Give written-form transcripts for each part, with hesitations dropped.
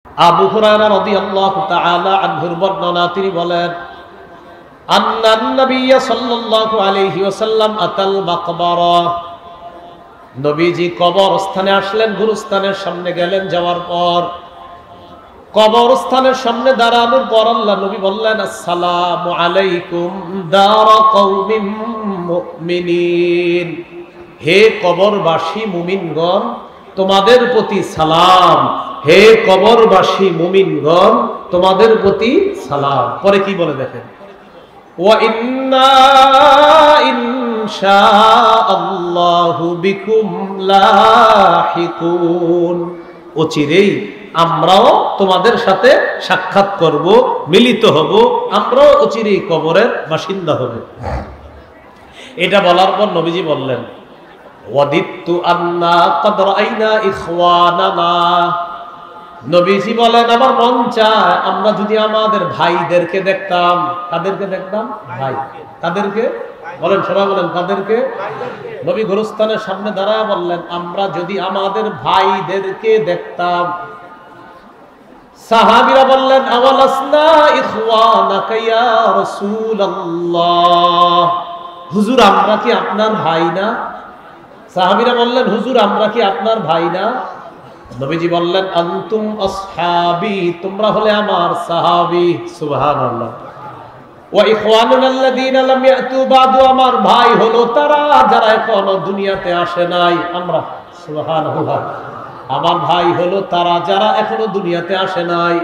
আবু হুরায়রা রাদিয়াল্লাহু তাআলা আনহুর বর্ণনা, তিনি বলেন, আন্নান নবিয়্য সাল্লাল্লাহু আলাইহি ওয়াসাল্লাম আতাল মাকবারা, নবীজি কবরস্থানে আসলেন, গুরুস্থানের সামনে গেলেন। যাওয়ার পর কবরস্থানের সামনে দাঁড়ানোর পর আল্লাহ নবী বললেন, আসসালামু আলাইকুম দারা কওমিন মুমিনিন, হে কবরবাসী মুমিনগণ, তোমাদের প্রতি সালাম। হে কবরবাসী মুমিনগণ, তোমাদের প্রতি সালাম। পরে কি বলে দেখেন, ওয়া ইন্না ইনশাআল্লাহু বিকুম লাহিকুন, অচিরেই আমরাও তোমাদের সাথে সাক্ষাৎ করব, মিলিত হব, আমরাও অচিরেই কবরের বাসিন্দা হব। এটা বলার পর নবীজি বললেন, ওয়াদিতু আন্না ক্বাদ রাআইনা ইখওয়ানানা, নবীজি বলেন, আমার মন চায় আমরা যদি আমাদের ভাইদেরকে দেখতাম। কাদেরকে দেখতাম? ভাই। কাদেরকে বলেন, সবাই বলেন, কাদেরকে? নবী গুরুস্থানের সামনে দাঁড়ায় বললেন, আমরা যদি আমাদের ভাইদেরকে দেখতাম। সাহাবীরা বললেন, আওয়ালাসনা ইখওয়ানাকা ইয়া রাসূলুল্লাহ, হুজুর আমরা কি আপনার ভাই না? সাহাবীরা বললেন, হুজুর আমরা কি আপনার ভাই না? নবীজি বললেন, আনতুম আসহাবি, তোমরা হলে আমার সাহাবী। সুবহানাল্লাহ। ওয়া ইখওয়ানুনা আল্লাযীনা লাম ইয়াতু বাদু, আমার ভাই হলো তারা যারা এখনো দুনিয়াতে আসে নাই। আমরা সুবহানাল্লাহ, আমার ভাই হলো তারা যারা এখনো দুনিয়াতে আসে নাই।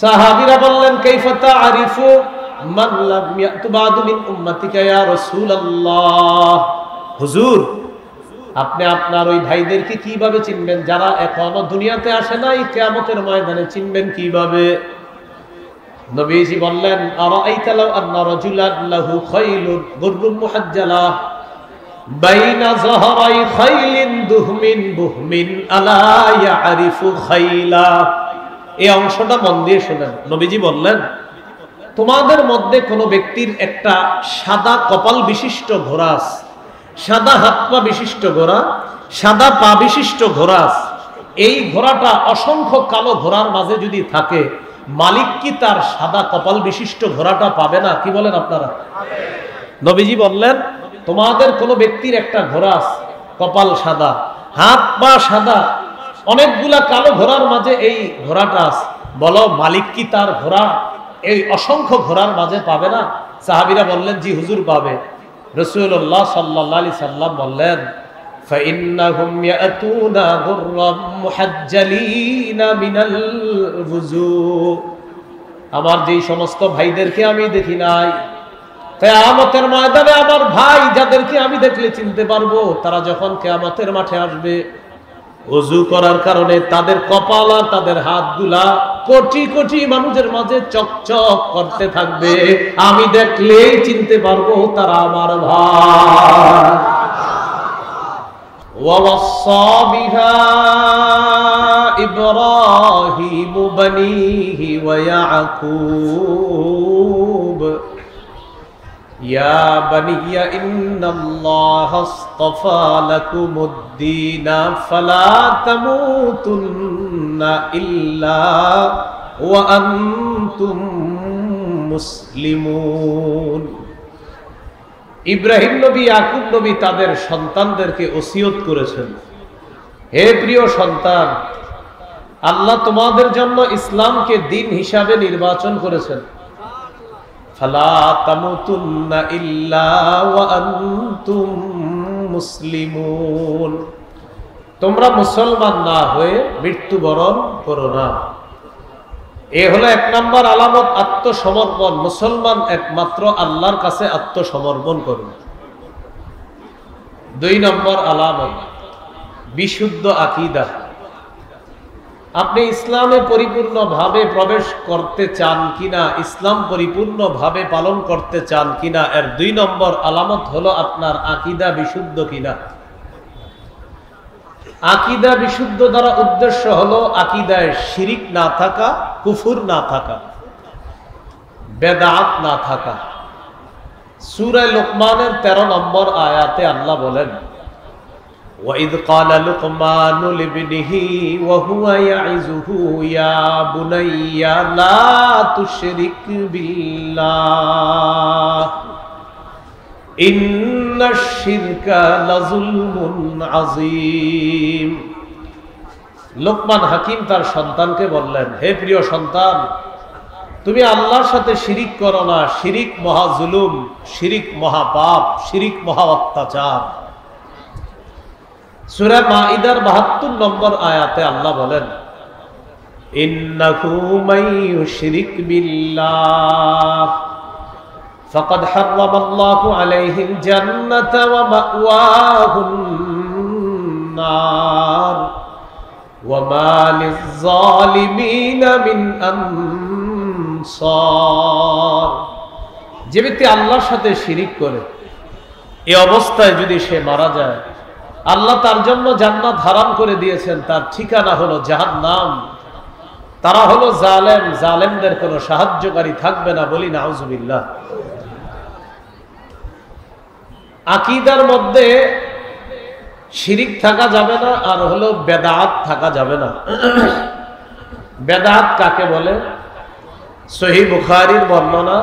সাহাবীরা বললেন, কাইফা তা'রিফু মান লাম ইয়াতু বাদু মিন উম্মাতিকা ইয়া রাসূলুল্লাহ, হুজুর আপনি আপনার ওই ভাইদেরকে কিভাবে চিনবেন যারা এখনো দুনিয়াতে আসে নাই? কিয়ামতের ময়দানে চিনবেন কিভাবে? নবীজি বললেন, আরাআইতা লাউ আন্না রাজুলান লাহু খাইলুন গুররুম মুহাজ্জালা বাইনা যাহরাই খাইলিন দুহমিন বুহমিন আলা ইয়ারিফু খাইলা। এই অংশটা মন দিয়ে শুনেন। নবীজি বললেন, তোমাদের মধ্যে কোনো ব্যক্তির একটা সাদা কপাল বিশিষ্ট ঘোড়া আছে, সাদা হাত পা বিশিষ্ট ঘোড়া, সাদা পা বিশিষ্ট ঘোড়া। এই ঘোড়াটা অসংখ্য কালো ঘোড়ার মাঝে যদি থাকে, মালিক কি তার সাদা কপাল বিশিষ্ট ঘোড়াটা পাবে না? কি বলেন আপনারা? নবীজি বললেন, তোমাদের কোনো ব্যক্তির একটা ঘোড়া আছে, কপাল সাদা, হাত পা সাদা, অনেকগুলা কালো ঘোড়ার মাঝে এই ঘোড়াটা আছে, বলো মালিক কি তার ঘোড়া এই অসংখ্য ঘোড়ার মাঝে পাবে না? সাহাবীরা বললেন, জি হুজুর পাবে। রাসূলুল্লাহ সাল্লাল্লাহু আলাইহি সাল্লাম বললেন, ফাইন্নাহুম ইয়াতুনা গুররাম মুহাজ্জালিনা মিনাল ওযু, আমার যেই সমস্ত ভাইদেরকে আমি দেখি নাই, কিয়ামতের ময়দানে আমার ভাই যাদেরকে আমি দেখলে চিনতে পারবো, তারা যখন কিয়ামতের মাঠে আসবে, ওযু করার কারণে তাদের কপাল আর তাদের হাতগুলা কোটি কোটি মানুষের মাঝে চকচক করতে থাকবে, আমি দেখলেই চিনতে পারবো তারা আমার ভাই। ওয়াওয়াসসা বিহা ইব্রাহিমু বানিহি ওয়া ইয়াকুব ইয়া বানিয়া ইন্নাল্লাহা আসতাফা লাকুমুদ-দীনা ফালা তামুতুন্না ইল্লা ওয়া আনতুম মুসলিমুন। ইব্রাহিম নবী, ইয়াকুব নবী তাদের সন্তানদেরকে ওসিয়ত করেছেন, হে প্রিয় সন্তান, আল্লাহ তোমাদের জন্য ইসলামকে দিন হিসাবে নির্বাচন করেছেন। ফালা তামুতুন্না ইল্লা ওয়া আনতুম মুসলিমুন, তোমরা মুসলমান না হয়ে মৃত্যুবরণ করো না। এ হলো এক নম্বর আলামত, আত্মসমর্পণ। মুসলমান একমাত্র আল্লাহর কাছে আত্মসমর্পণ করবে। দুই নম্বর আলামত, বিশুদ্ধ আকীদা। আপনি ইসলামে পরিপূর্ণভাবে প্রবেশ করতে চান কিনা, ইসলাম পরিপূর্ণভাবে পালন করতে চান কিনা, এর দুই নম্বর আলামত হলো আপনার আকীদা বিশুদ্ধ কিনা। আকীদা বিশুদ্ধ দ্বারা উদ্দেশ্য হলো আকীদায় শিরিক না থাকা, কুফুর না থাকা, বেদাত না থাকা। সূরা লোকমানের 13 নম্বর আয়াতে আল্লাহ বলেন, وَإِذْ قَالَ لُقْمَانُ لِابْنِهِ وَهُوَ يَعِظُهُ يَا بُنَيَّ لَا تُشْرِكْ بِاللَّهِ إِنَّ الشِّرْكَ لَظُلْمٌ عَظِيمٌ। লোকমান হাকিম তার সন্তানকে বললেন, হে প্রিয় সন্তান, তুমি আল্লাহর সাথে শিরিক করো না। শিরিক মহা জুলুম, শিরিক মহা পাপ, শিরিক মহা অত্যাচার। সূরা মাইদার ৭২ নম্বর আয়াতে আল্লাহ বলেন, ইন্নাহু মাইয়ুশরিক বিল্লাহ ফাকাদ হারামাল্লাহু আলাইহিল জান্নাতা ওয়া মাওয়াহুন নার ওয়া মা লিয-যালিমিনা মিন আনসার। যে ব্যক্তি আল্লাহর সাথে শিরিক করে এই অবস্থায় যদি সে মারা যায়, আল্লাহ তার জন্য জান্নাত হারাম করে দিয়েছেন, তার ঠিকানা হলো জাহান্নাম। তারা হলো জালেম, জালেমদের কোনো সাহায্যকারী থাকবে না, বলি নাউজুবিল্লাহ। আকীদার মধ্যে শিরিক থাকা যাবে না, আর হলো বেদাত থাকা যাবে না। বেদাত কাকে বলে? সহিহ বুখারীর বর্ণনা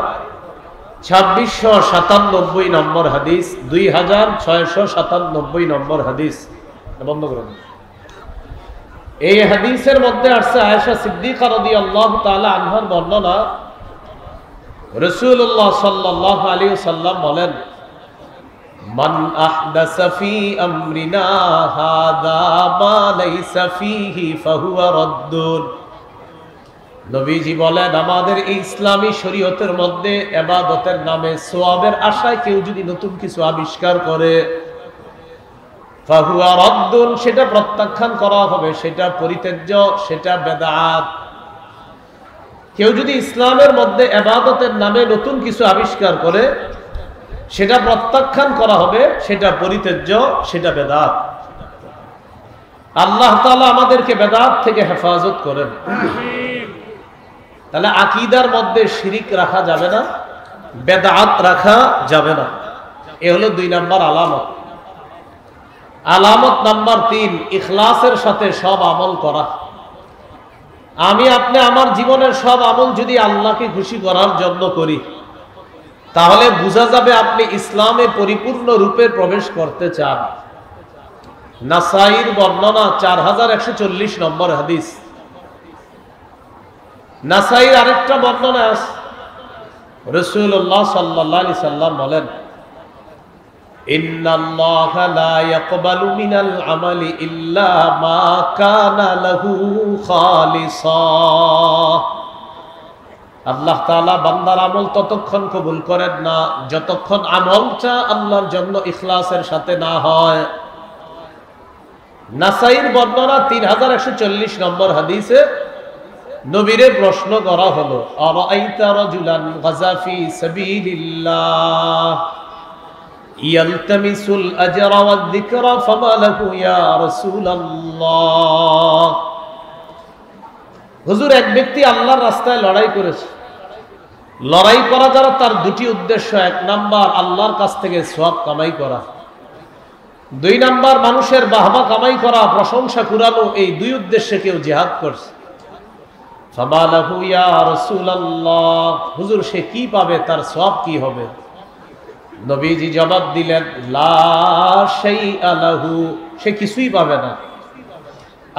2697 নম্বর হাদিস, 2697 নম্বর হাদিস। বন্ধ করুন। এই হাদিসের মধ্যে আসছে আয়েশা সিদ্দিকা রাদিয়াল্লাহু তাআলা আনহার বর্ণনা। রাসূলুল্লাহ সাল্লাল্লাহু আলাইহি ওয়াসাল্লাম বলেন, মান আহদাসা ফি আমরিনা হাযা মা লাইসা ফীহি ফাহুয়া রাদ্দুন। নবীজি বলেন, আমাদের এই ইসলামী শরীয়তের মধ্যে ইবাদতের নামে সওয়াবের আশায় কেউ যদি নতুন কিছু আবিষ্কার করে, ফাহুয়া রাদ্দুন, সেটা প্রত্যাখ্যান করা হবে, সেটা পরিত্যাজ্য, সেটা বেদাত। কেউ যদি ইসলামের মধ্যে ইবাদতের নামে নতুন কিছু আবিষ্কার করে, সেটা প্রত্যাখ্যান করা হবে, সেটা পরিত্যাজ্য, সেটা বেদাত। আল্লাহ তাআলা আমাদেরকে বেদাত থেকে হেফাজত করেন। তাহলে আকীদার মধ্যে শিরিক রাখা যাবে না, বেদাত রাখা যাবে না। এ হলো 2 নাম্বার আলামত। আলামত নাম্বার 3, ইখলাসের সাথে সব আমল করা। আমি আপনি আমার জীবনের সব আমল যদি আল্লাহকে খুশি করার জন্য করি, তাহলে বোঝা যাবে আপনি ইসলামে পরিপূর্ণ রূপে প্রবেশ করতে চান। নাসাইর বর্ণনা 4140 নম্বর হাদিস। নাসাইর আরেকটা বর্ণনা আছে, রাসূলুল্লাহ সাল্লাল্লাহু আলাইহি সাল্লাম বলেন, ইন্নাল্লাহা লা ইয়াকবালু মিনাল আমালি ইল্লা মা কানা লাহু খালিসা। আল্লাহ তাআলা বান্দার আমল ততক্ষণ কবুল করেন না যতক্ষণ আমলটা আল্লাহর জন্য ইখলাসের সাথে না হয়। নাসাইর বর্ণনা 3140 নম্বর হাদিসে নবীরে প্রশ্ন করা হলো, আরাআইতা রাজুলান গাযা ফি সাবিলিল্লাহ ইয়ালতামিসুল আজরা ওয়ায যিকরা ফামা লাহু ইয়া রাসূলুল্লাহ। হুজুর, এক ব্যক্তি আল্লাহর রাস্তায় লড়াই করেছে। লড়াই করা যারা, তার 2টি উদ্দেশ্য। 1 নাম্বার আল্লাহর কাছ থেকে সওয়াব কামাই করা, 2 নাম্বার মানুষের বাহবা কামাই করা, প্রশংসা কুড়ানো। এই 2 উদ্দেশ্যে কেউ জিহাদ করছে। ফামা লাহু ইয়া রাসূলুল্লাহ, হুজুর সে কি পাবে, তার সওয়াব কি হবে? নবীজি জবাব দিলেন, লা শাইআ লাহু, সে কিছুই পাবে না।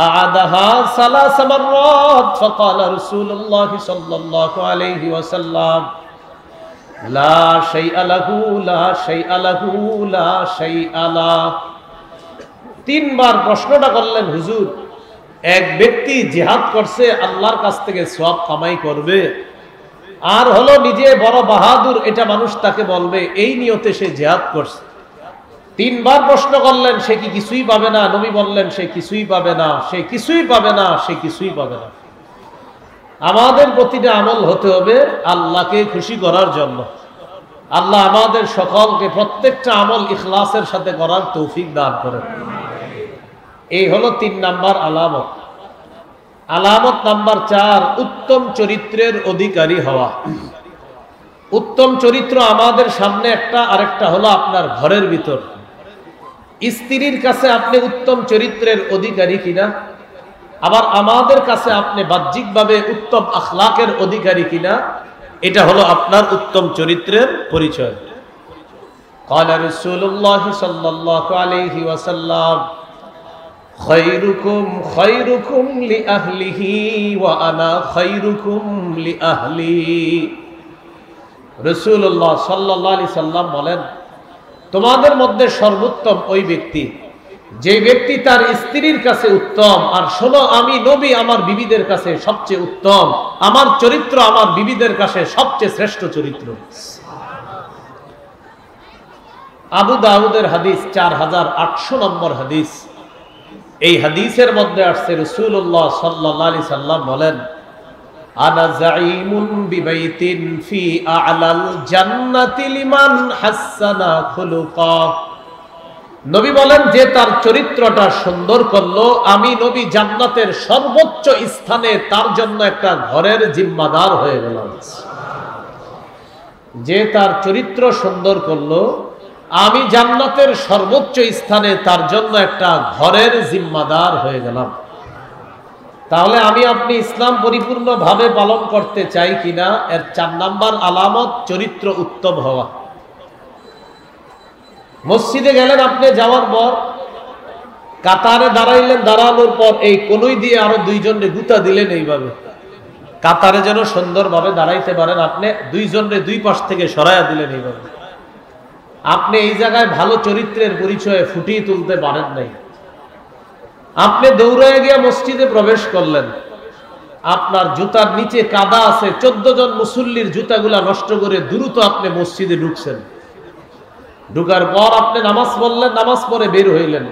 আ'আদাহা সালাস মাররাত ফাকালা রাসূলুল্লাহ সাল্লাল্লাহু আলাইহি ওয়াসাল্লাম, লা শাইআ লাহু, লা শাইআ লাহু, লা শাইআ লা। 3 বার প্রশ্নটা করলেন, হুজুর এক ব্যক্তি জিহাদ করছে, আল্লাহর কাছ থেকে সওয়াব কামাই করবে, আর হলো নিজে বড় বাহাদুর, এটা মানুষ তাকে বলবে, এই নিয়তে সে জিহাদ করছে। 3 বার প্রশ্ন করলেন, সে কি কিছুই পাবে না? নবী বললেন, সে কিছুই পাবে না, সে কিছুই পাবে না, সে কিছুই পাবে না। আমাদের প্রতিটা আমল হতে হবে আল্লাহকে খুশি করার জন্য। আল্লাহ আমাদের সকলকে প্রত্যেকটা আমল ইখলাসের সাথে করার তৌফিক দান করেন। এই হলো 3 নাম্বার আলামত। আলামত নাম্বার 4, উত্তম চরিত্রের অধিকারী হওয়া। উত্তম চরিত্র আমাদের সামনে একটা, আরেকটা হলো আপনার ঘরের ভিতর। স্ত্রীর কাছে আপনি উত্তম চরিত্রের অধিকারী কিনা, আবার আমাদের কাছে আপনি বাহ্যিকভাবে উত্তম আখলাকের অধিকারী কিনা, এটা হলো আপনার উত্তম চরিত্রের পরিচয়। قال رسول الله صلى الله عليه وسلم خيركم خيركم لأهله وأنا خيركم لأهلي। রাসূলুল্লাহ সাল্লাল্লাহু আলাইহি সাল্লাম বলেন, তোমাদের মধ্যে সর্বোত্তম ওই ব্যক্তি যে ব্যক্তি তার স্ত্রীর কাছে উত্তম। আর শোনো, আমি নবী আমার বিবিদের কাছে সবচেয়ে উত্তম, আমার চরিত্র আমার বিবিদের কাছে সবচেয়ে শ্রেষ্ঠ চরিত্র। আবু দাউদের হাদিস 4800 নম্বর হাদিস। এই হাদিসের মধ্যে আসছে রাসূলুল্লাহ সাল্লাল্লাহু আলাইহি সাল্লাম বলেন, আনা যাঈমুন বিবাইতিন ফি আ'লাল জান্নাতি লিমান হাসানা খুলুকা। নবী বলেন, যে তার চরিত্রটা সুন্দর করলো, আমি নবী জান্নাতের সর্বোচ্চ স্থানে তার জন্য একটা ঘরের জিম্মাদার হয়ে গেলাম। যে তার চরিত্র সুন্দর করলো, আমি জান্নাতের সর্বোচ্চ স্থানে তার জন্য একটা ঘরের জিম্মাদার হয়ে গেলাম। তাহলে আমি আপনি ইসলাম পরিপূর্ণভাবে পালন করতে চাই কিনা, এর 4 নাম্বার আলামত চরিত্র উত্তম হওয়া। মসজিদে গেলেন, আপনি যাওয়ার পর কাতারে দাঁড়াইলেন, দাঁড়ানোর পর এই কনুই দিয়ে আরো 2 জনকে গুতা দিলেন, এইভাবে কাতারে যেন সুন্দরভাবে দাঁড়াইতে পারেন, আপনি 2 জনকে 2 পাশ থেকে সরাইয়া দিলেন এইভাবে। আপনি এই জায়গায় ভালো চরিত্রের পরিচয়ে ফুটিয়ে তুলতে পারেন নাই। আপনি দৌড়ায় গিয়ে মসজিদে প্রবেশ করলেন, আপনার জুতার নিচে কাদা আছে, 14 জন মুসল্লির জুতাগুলা নষ্ট করে দ্রুত আপনি মসজিদে ঢুকছেন। ঢুকার পর আপনি নামাজ পড়লেন, নামাজ পড়ে বের হইলেন।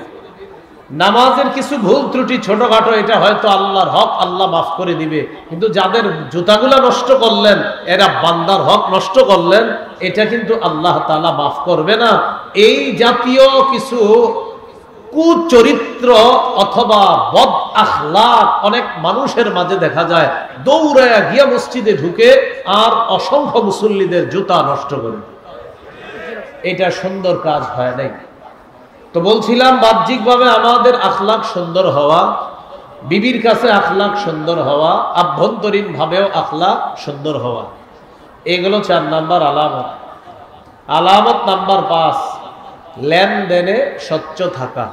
নামাজের কিছু ভুল ত্রুটি ছোটখাটো, এটা হয়তো আল্লাহর হক, আল্লাহ মাফ করে দিবে। কিন্তু যাদের জুতাগুলা নষ্ট করলেন, এরা বান্দার হক নষ্ট করলেন, এটা কিন্তু আল্লাহ তাআলা মাফ করবে না। এই জাতীয় কিছু কুচরিত্র অথবা বদ আখলাক অনেক মানুষের মাঝে দেখা যায়, দৌড়ায়া গিয়া মসজিদে ঢুকে আর অসংখ্য মুসল্লিদের জুতা নষ্ট করে। এটা সুন্দর কাজ হয় নাই। তো বলছিলাম, বাহ্যিকভাবে আমাদের আখলাক সুন্দর হওয়া, বিবির কাছে আখলাক সুন্দর হওয়া, আভ্যন্তরীণ ভাবেও আখলাক সুন্দর হওয়া, এগুলো 4 নাম্বার আলামত। আলামত নাম্বার 5, লেনদেনে স্বচ্ছ থাকা।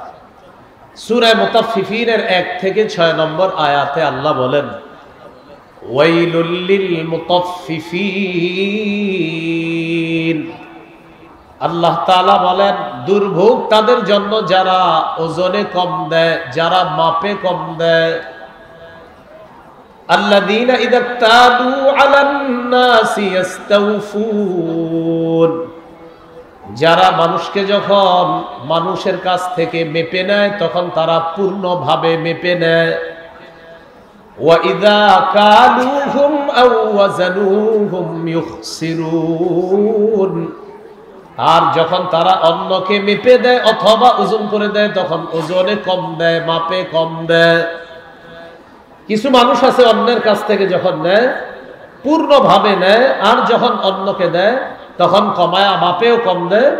সূরা মুতাফফিফিনের 1 থেকে 6 নম্বর আয়াতে আল্লাহ বলেন, ওয়াইলুল লিল মুতাফফিফিন। আল্লাহ তাআলা বলেন, দুর্ভোগ তাদের জন্য যারা ওজনে কম দেয়, যারা মাপে কম দেয়। আল্লাযীনা ইযা তালু আলান নাসি ইস্তাওফুন। যারা মানুষকে যখন মানুষের কাছ থেকে মেপে নেয়, তখন তারা পূর্ণভাবে মেপে নেয়। ওয়া ইযা কালুহুম আও ওয়াজানুহুম ইউখসিরুন। আর যখন তারা অন্যকে মেপে দেয় অথবা ওজন করে দেয়, তখন ওজনে কম দেয়, মাপে কম দেয়। কিছু মানুষ আছে অন্যের কাছ থেকে যখন নেয় পূর্ণভাবে নেয়, আর যখন অন্যকে দেয় তখন কমায়া মাপেও কম দেয়,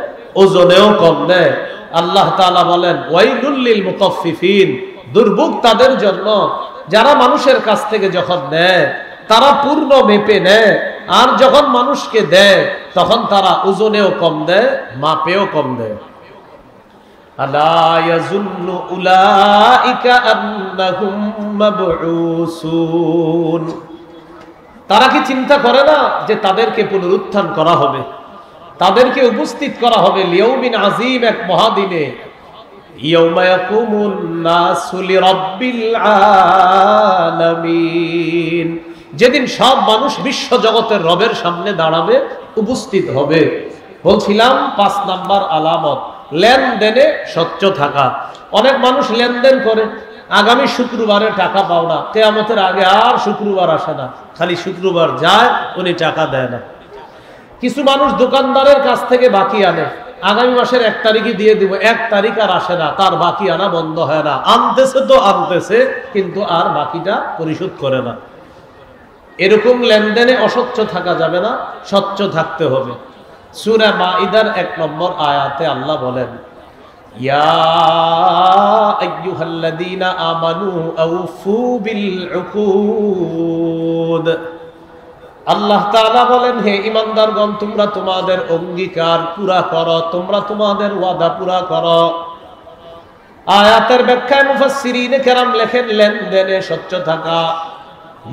ওজনেও কম দেয়। আল্লাহ তাআলা বলেন, ওয়াইলুল লিল মুতাফফিফিন। দুর্ভোগ তাদের জন্য যারা মানুষের কাছ থেকে যখন নেয় তারা পূর্ণ মেপে নেয়, আর যখন মানুষকে দেয় তখন তারা ওজনেও কম দেয়, মাপেও কম দেয়। আলা ইয়াজুন্নু উলাইকা আন্নাহুম মাবউসুন। তারা কি চিন্তা করে না যে তাদেরকে পুনরুত্থান করা হবে, তাদেরকে উপস্থিত করা হবে লিয়াউমিন আযীম, এক মহাদিনে। ইয়াউমা ইয়াকুমুন নাসু লিরাব্বিল আলামিন। যেদিন সব মানুষ বিশ্ব জগতের রবের সামনে দাঁড়াবে, উপস্থিত হবে। বলছিলাম 5 নাম্বার আলামত, লেনদেনে স্বচ্ছ থাকা। অনেক মানুষ লেনদেন করে, আগামী শুক্রবারে টাকা পাও না, কিয়ামতের আগে আর শুক্রবার আসে না, খালি শুক্রবার যায়, উনি টাকা দেয় না। কিছু মানুষ দোকানদারের কাছ থেকে বাকি আনে, আগামী মাসের 1 তারিখে দিয়ে দিব, 1 তারিখ আর আসে না, তার বাকি আনা বন্ধ হয় না। আনতেছে তো আনতেছে, কিন্তু আর বাকিটা পরিশোধ করে না। এরকম লেনদেনে অস্বচ্ছ থাকা যাবে না, স্বচ্ছ থাকতে হবে। সূরা মাইদার 1 নম্বর আয়াতে আল্লাহ বলেন, ইয়া আইয়ুহাল্লাযীনা আমানু আউফু বিল উকুদ। আল্লাহ তাআলা বলেন, হে ঈমানদারগণ, তোমরা তোমাদের অঙ্গীকার পুরা করো, তোমরা তোমাদের ওয়াদা পুরা করো। আয়াতের ব্যাখ্যায় মুফাসসিরিনে কেরাম লেখেন, লেনদেনে স্বচ্ছ থাকা,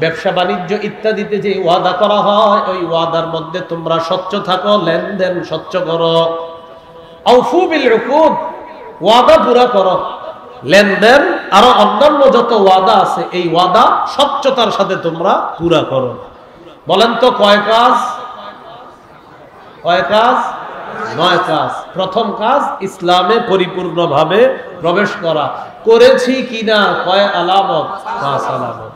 ব্যবসা বাণিজ্য ইত্যাদিতে যে ওয়াদা করা হয় ওই ওয়াদার মধ্যে তোমরা স্বচ্ছ থাকো, লেনদেন স্বচ্ছ করো। আউফু বিল উকুদ, ওয়াদা পুরা করো। লেনদেন আরো অন্যান্য যত ওয়াদা আছে এই ওয়াদা স্বচ্ছতার সাথে তোমরা পুরা করো। বলেন তো কয় কাজ? কয় কাজ? 9 কাজ। প্রথম কাজ ইসলামে পরিপূর্ণভাবে প্রবেশ করা। করেছি কিনা? কয় আলামত? 5 আলামত।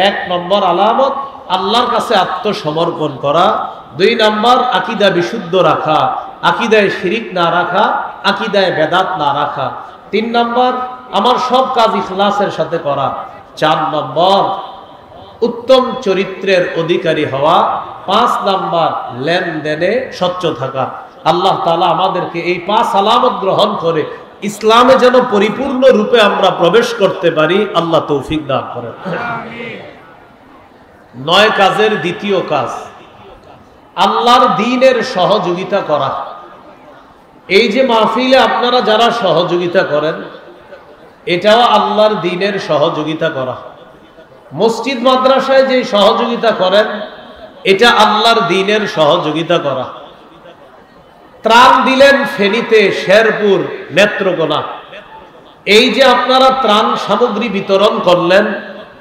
1 নম্বর আলামত আল্লাহর কাছে আত্মসমর্পণ করা। 2 নম্বর আকীদা বিশুদ্ধ রাখা, আকীদায় শিরিক না রাখা, আকীদায় বেদাত না রাখা। 3 নম্বর আমার সব কাজ ইখলাসের সাথে করা। 4 নম্বর উত্তম চরিত্রের অধিকারী হওয়া। 5 নম্বর লেনদেনে স্বচ্ছ থাকা। আল্লাহ তাআলা আমাদেরকে এই 5 আলামত গ্রহণ করে ইসলামে যেন পরিপূর্ণ রূপে আমরা প্রবেশ করতে পারি, আল্লাহ তৌফিক দান করেন। 9 কাজের দ্বিতীয় কাজ আল্লাহর দ্বীনের সহযোগিতা করা। এই যে মাহফিলে আপনারা যারা সহযোগিতা করেন এটাও আল্লাহর দ্বীনের সহযোগিতা করা। মসজিদ মাদ্রাসায় যে সহযোগিতা করেন এটা আল্লাহর দ্বীনের সহযোগিতা করা। ত্রাণ দিলেন ফেনীতে, শেরপুর, নেত্রকোনা, এই যে আপনারা ত্রাণ সামগ্রী বিতরণ করলেন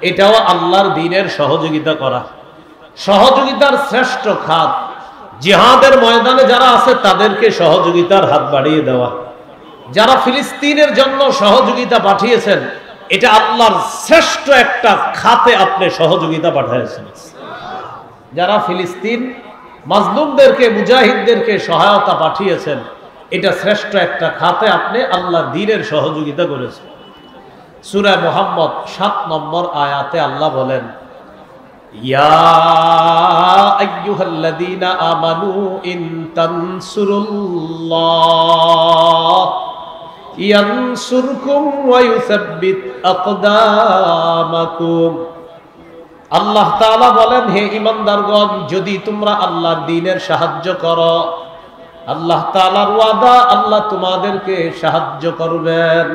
এটাও আল্লাহর দ্বীনের সহযোগিতা করা। সহযোগিতার শ্রেষ্ঠ খাত জিহাদের ময়দানে যারা আছে তাদেরকে সহযোগিতার হাত বাড়িয়ে দেওয়া। যারা ফিলিস্তিনের জন্য সহযোগিতা পাঠিয়েছেন এটা আল্লাহর শ্রেষ্ঠ একটা খাতে আপনি সহযোগিতা পাঠিয়েছেন। যারা ফিলিস্তিন মাজলুমদেরকে, মুজাহিদদেরকে সহায়তা পাঠিয়েছেন এটা শ্রেষ্ঠ একটা খাতে আপনি আল্লাহর দ্বীনের সহযোগিতা করেছেন। সূরা মুহাম্মদ 7 নম্বর আয়াতে আল্লাহ বলেন, ইয়া আইয়ুহাল্লাযীনা আমানু ইন তানসুরুল্লাহ ইয়ানসুরকুম ওয়া ইউসাব্বিত আকদামাকুম। আল্লাহ তাআলা বলেন, হে ঈমানদারগণ, যদি তোমরা আল্লাহর দ্বীনের সাহায্য করো, আল্লাহ তাআলার ওয়াদা আল্লাহ তোমাদেরকে সাহায্য করবেন।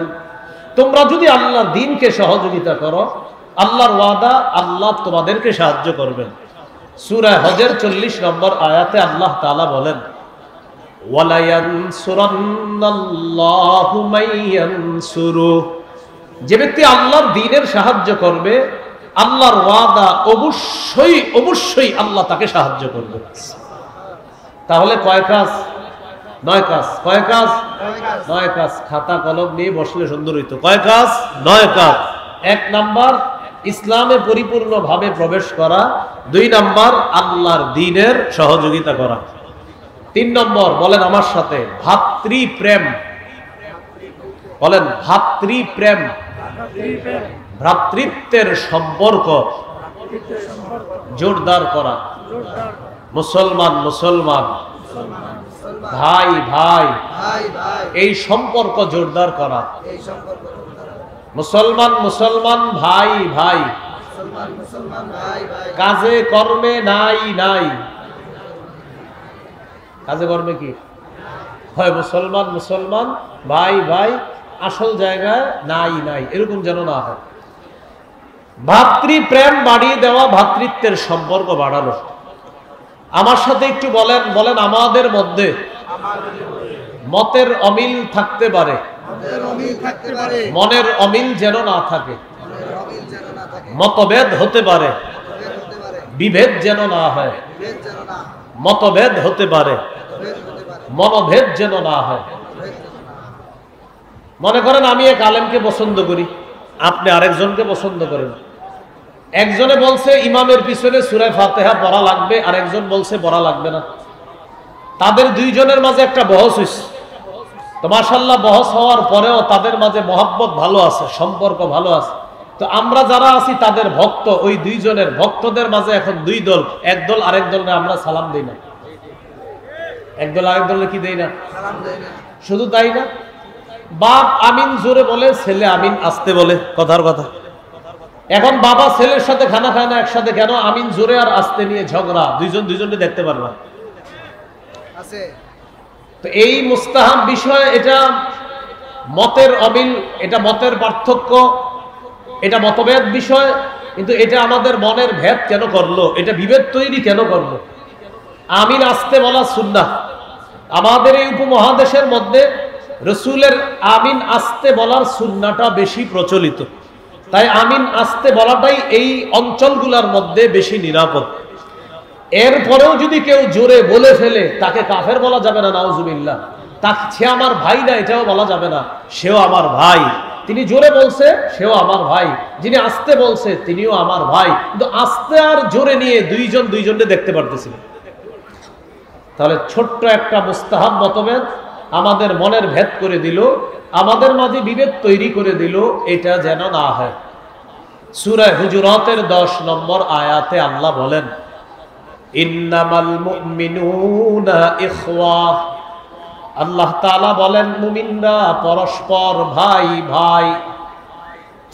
তোমরা যদি আল্লাহর দ্বীনকে সহযোগিতা করো আল্লাহর ওয়াদা আল্লাহ তোমাদেরকে সাহায্য করবেন। সূরা হজের 40 নম্বর আয়াতে আল্লাহ তাআলা বলেন, ওয়ালা ইয়ানসুরান্নাল্লাহু মাইয়ানসুরু। যে ব্যক্তি আল্লাহর দ্বীনের সাহায্য করবে আল্লাহর ওয়াদা অবশ্যই অবশ্যই আল্লাহ তাকে সাহায্য করবে। তাহলে কয় কাজ? 9 কাজ। কয় কাজ? 9 কাজ। খাতা কলম নিয়ে বসলে সুন্দর হইতো। কয় কাজ? 9 কাজ। 1 নাম্বার ইসলামে পরিপূর্ণভাবে প্রবেশ করা। 2 নাম্বার আল্লাহর দ্বীনের সহযোগিতা করা। 3 নম্বর বলেন আমার সাথে, ভাতৃপ্রেম। বলেন ভাতৃপ্রেম। ভ্রাতৃত্বের সম্পর্ক জোরদার করা। মুসলমান মুসলমান, ভাই ভাই, এই সম্পর্ক জোরদার করা। মুসলমান মুসলমান, ভাই ভাই, কাজে কর্মে নাই নাই। কাজে কর্মে কি হয়? মুসলমান মুসলমান, ভাই ভাই, আসল জায়গায় নাই নাই, এরকম যেন না হয়। ভাতৃপ্রেম বাড়িয়ে দেওয়া, ভ্রাতৃত্বের সম্পর্ক বাড়ানো। আমার সাথে একটু বলেন, বলেন আমাদের মধ্যে মতের অমিল থাকতে পারে, মনের অমিল যেন না থাকে। মতভেদ হতে পারে, বিভেদ যেন না হয়। মতভেদ হতে পারে, মনোভেদ যেন না হয়। মনে করেন আমি এক আলেমকে পছন্দ করি, আপনি আরেকজনকে পছন্দ করেন। একজনে বলছে ইমামের পিছনে সূরা ফাতিহা পড়া লাগবে, আর একজন বলছে পড়া লাগবে না। তাদের দুইজনের মাঝে একটা বহস হইছে। তো মাশাআল্লাহ বহস হওয়ার পরেও তাদের মাঝে মহব্বত ভালো আছে, সম্পর্ক ভালো আছে। তো আমরা যারা আছি তাদের ভক্ত, ওই দুইজনের ভক্তদের মাঝে এখন 2 দল। এক দল আরেক দলকে আমরা সালাম দেই না, এক দল আরেক দলকে কি দেই না। শুধু তাই না, বাপ আমিন জোরে বলে, ছেলে আমিন আস্তে বলে, কথার কথা। এখন বাবা ছেলের সাথে খানা খায় না একসাথে, কেন? আমিন জোরে আর আস্তে নিয়ে ঝগড়া, দুইজনকে দেখতে পারবা। তো এই মুস্তাহাব বিষয়, এটা মতের অমিল, এটা মতের পার্থক্য, এটা মতভেদ বিষয়, কিন্তু এটা আমাদের মনের ভেদ কেন করলো, এটা বিভেদ তৈরি কেন করলো? আমিন আস্তে বলা সুন্নাহ। আমাদের এই উপমহাদেশের মধ্যে রসুলের আমিন আস্তে বলার সুন্নাহটা বেশি প্রচলিত, তাই আমিন আস্তে বলাটাই এই অঞ্চলগুলোর মধ্যে বেশি নিরাপদ। এরপরেও যদি কেউ জোরে বলে ফেলে, তাকে কাফের বলা যাবে না, নাউজুবিল্লাহ। সে আমার ভাই না, এটাও বলা যাবে না, সেও আমার ভাই। তিনি জোরে বলছে, সেও আমার ভাই। যিনি আস্তে বলছে, তিনিও আমার ভাই। কিন্তু আস্তে আর জোরে নিয়ে দুইজনকে দেখতে পারতেছিল। তাহলে ছোট্ট একটা মুস্তাহাব মতভেদ আমাদের মনের ভেদ করে দিল, আমাদের মাঝে বিভেদ তৈরি করে দিল, এটা যেন না হয়। সূরা হুজুরাতের 10 নম্বর আয়াতে আল্লাহ বলেন, ইন্নামাল মুমিনুনা ইখওয়া। আল্লাহ তাআলা বলেন, মুমিনরা পরস্পর ভাই ভাই।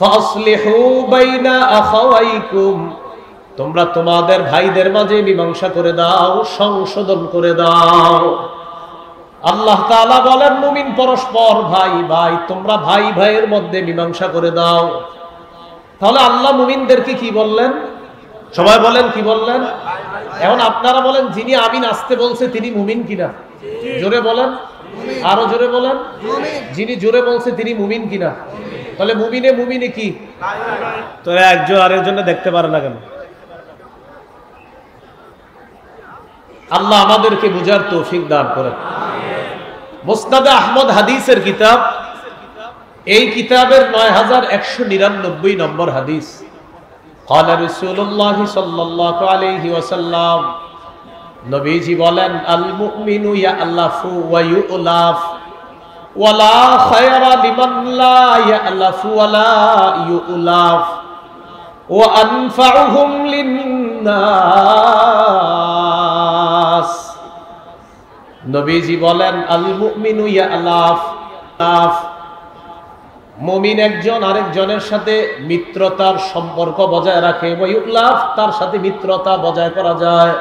ফাসলিহু বাইনা আখাওয়াইকুম, তোমরা তোমাদের ভাইদের মাঝে মীমাংসা করে দাও, সংশোধন করে দাও। আল্লাহ তাআলা বলেন, মুমিন পরস্পর ভাই ভাই, তোমরা ভাই ভাইয়ের মধ্যে মীমাংসা করে দাও। তাহলে আল্লাহ মুমিনদেরকে কি বললেন? সবাই বলেন, কি বললেন? এখন আপনারা বলেন, যিনি আমিন আসতে বলছে তিনি মুমিন কিনা? জোরে বলেন, আরো জোরে বলেন। যিনি জোরে বলছে তিনি মুমিন কিনা? তাহলে মুমিনে কি? তোরা একজন আরেকজনে দেখতে পারে না কেন? আল্লাহ আমাদেরকে বুঝার তৌফিক দান করেন। মুসনাদে আহমদ হাদিসের কিতাব, এই কিতাবের 9199 নম্বর হাদিস। قال رسول الله صلى الله عليه وسلم, নবীজি বলেন, আল মুমিনু ইয়ালাফু ওয়া ইউলাফ ওয়ালা খায়রা লিমান লা ইয়ালাফু ওয়ালা ইউলাফ ওয়া আনফাউহুম লিন্নাস। নবীজি বলেন, আল মুমিনু ইয়ালাফ, মুমিন একজন আরেকজনের সাথে মিত্রতার সম্পর্ক বজায় রাখে, ওয়া ইউলাফ, তার সাথে মিত্রতা বজায় করা যায়।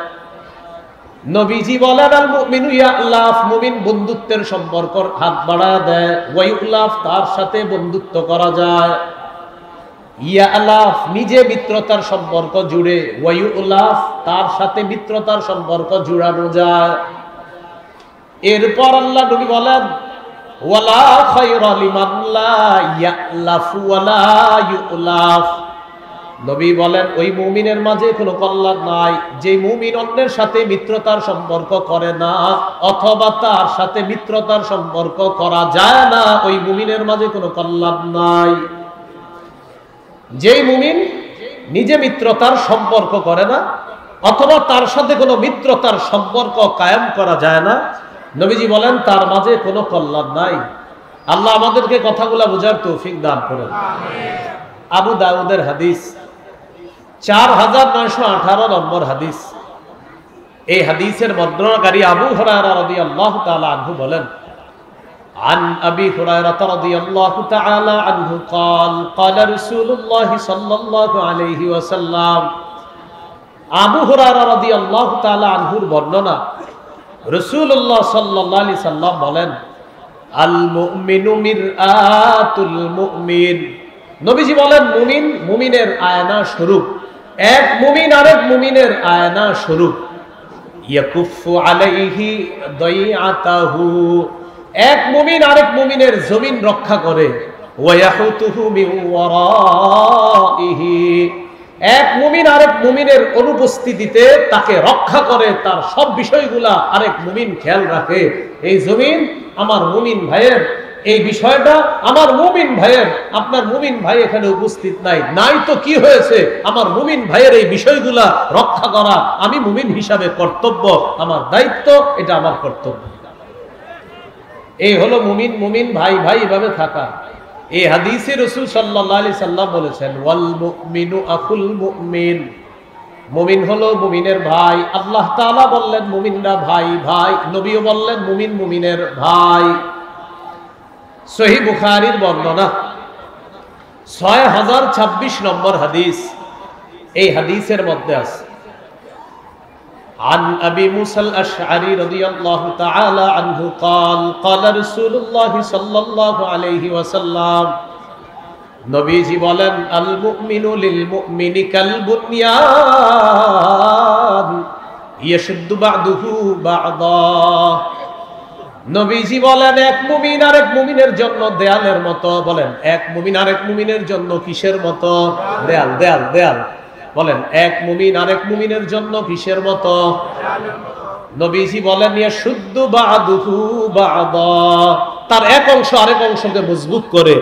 নবীজি বলেন, আল মুমিনু ইয়ালাফ, মুমিন বন্ধুত্বের সম্পর্ক হাত বাড়ায় দেয়, ওয়া ইউলাফ, তার সাথে বন্ধুত্ব করা যায়। ইয়ালাফ, নিজে মিত্রতার সম্পর্ক জুড়ে, ওয়া ইউলাফ, তার সাথে মিত্রতার সম্পর্ক জুড়ানো যায়। এরপর আল্লাহ নবী বলেন, ওয়ালা খায়রা লিমান লা ইয়ালাফু ওয়ালা ইউলাফ। নবী বলেন, ওই মুমিনের মাঝে কোনো কল্যাণ নাই যে মুমিন অন্যের সাথে মিত্রতার সম্পর্ক করে না, অথবা তার সাথে মিত্রতার সম্পর্ক করা যায় না, ওই মুমিনের মাঝে কোনো কল্যাণ নাই। যেই মুমিন নিজে মিত্রতার সম্পর্ক করে না, অথবা তার সাথে কোনো মিত্রতার সম্পর্ক কায়েম করা যায় না, নবীজি বলেন তার মাঝে কোনো কল্যাণ নাই। আল্লাহ আমাদেরকে কথাগুলা বোঝার তৌফিক দান করেন। আবু দাউদের হাদিস, 4918 নম্বর হাদিস। এই হাদিসের বর্ণনাকারী আবু হুরায়রা রাদিয়াল্লাহু তাআলা আনহু বলেন, عن أبي هريرة رضي الله تعالى عنه قال قال رسول الله صلى الله عليه وسلم। আবু হুরায়রা রাদিয়াল্লাহু তাআলা আনহুর বর্ণনা, রাসূলুল্লাহ সাল্লাল্লাহু আলাইহি সাল্লাম বলেন, আল মুমিনু মিরআতুল মুমিন। নবীজি বলেন, মুমিন মুমিনের আয়না স্বরূপ। এক মুমিন আরেক মুমিনের আয়না স্বরূপ। ইয়াকুফু আলাইহি দাইআতাহু, এক মুমিন আরেক মুমিনের জমিন রক্ষা করে। ওয়া ইয়াহুতুহু মিন ওয়ারাইহি, এক মুমিন আরেক মুমিনের অনুপস্থিতিতে তাকে রক্ষা করে, তার সব বিষয়গুলা আরেক মুমিন খেয়াল রাখে। এই জমিন আমার মুমিন ভাইয়ের, এই বিষয়টা আমার মুমিন ভাইয়ের। আপনার মুমিন ভাই এখানে উপস্থিত নাই তো কি হয়েছে, আমার মুমিন ভাইয়ের এই বিষয়গুলা রক্ষা করা আমি মুমিন হিসাবে কর্তব্য, আমার দায়িত্ব, এটা আমার কর্তব্য। এই হলো মুমিন মুমিন ভাই ভাই এভাবে থাকা। এই হাদিসে রাসূল সাল্লাল্লাহু আলাইহি সাল্লাম বলেছেন, ওয়াল মুমিনু আখুল মুমিন, মুমিন হলো মুমিনের ভাই। আল্লাহ তাআলা বললেন মুমিনরা ভাই ভাই, নবীও বললেন মুমিন মুমিনের ভাই। সহিহ বুখারীর বর্ণনা 6026 নম্বর হাদিস। এই হাদিসের মধ্যে আছে عن أبي موسى الأشعري رضي الله تعالى عنه قال قال رسول الله صلى الله عليه وسلم নবীজি বলেন আল মুমিনু লিল মুমিনি কাল বুনয়ান ইয়াশুদ্দু বা'দুহু বা'দা। নবীজি বলেন এক মুমিন আরেক মুমিনের জন্য দেয়ালের মতো। বলেন এক মুমিন আরেক মুমিনের জন্য কিসের মতো? দেয়াল দেয়াল দেয়াল। বলেন এক মুমিন আরেক মুমিনের জন্য কিসের মতো? নবীজি বলেন ইয়াশুদ্দু বা'দুহু বা'দা, তার এক অংশ আরেক অংশকে মজবুত করে।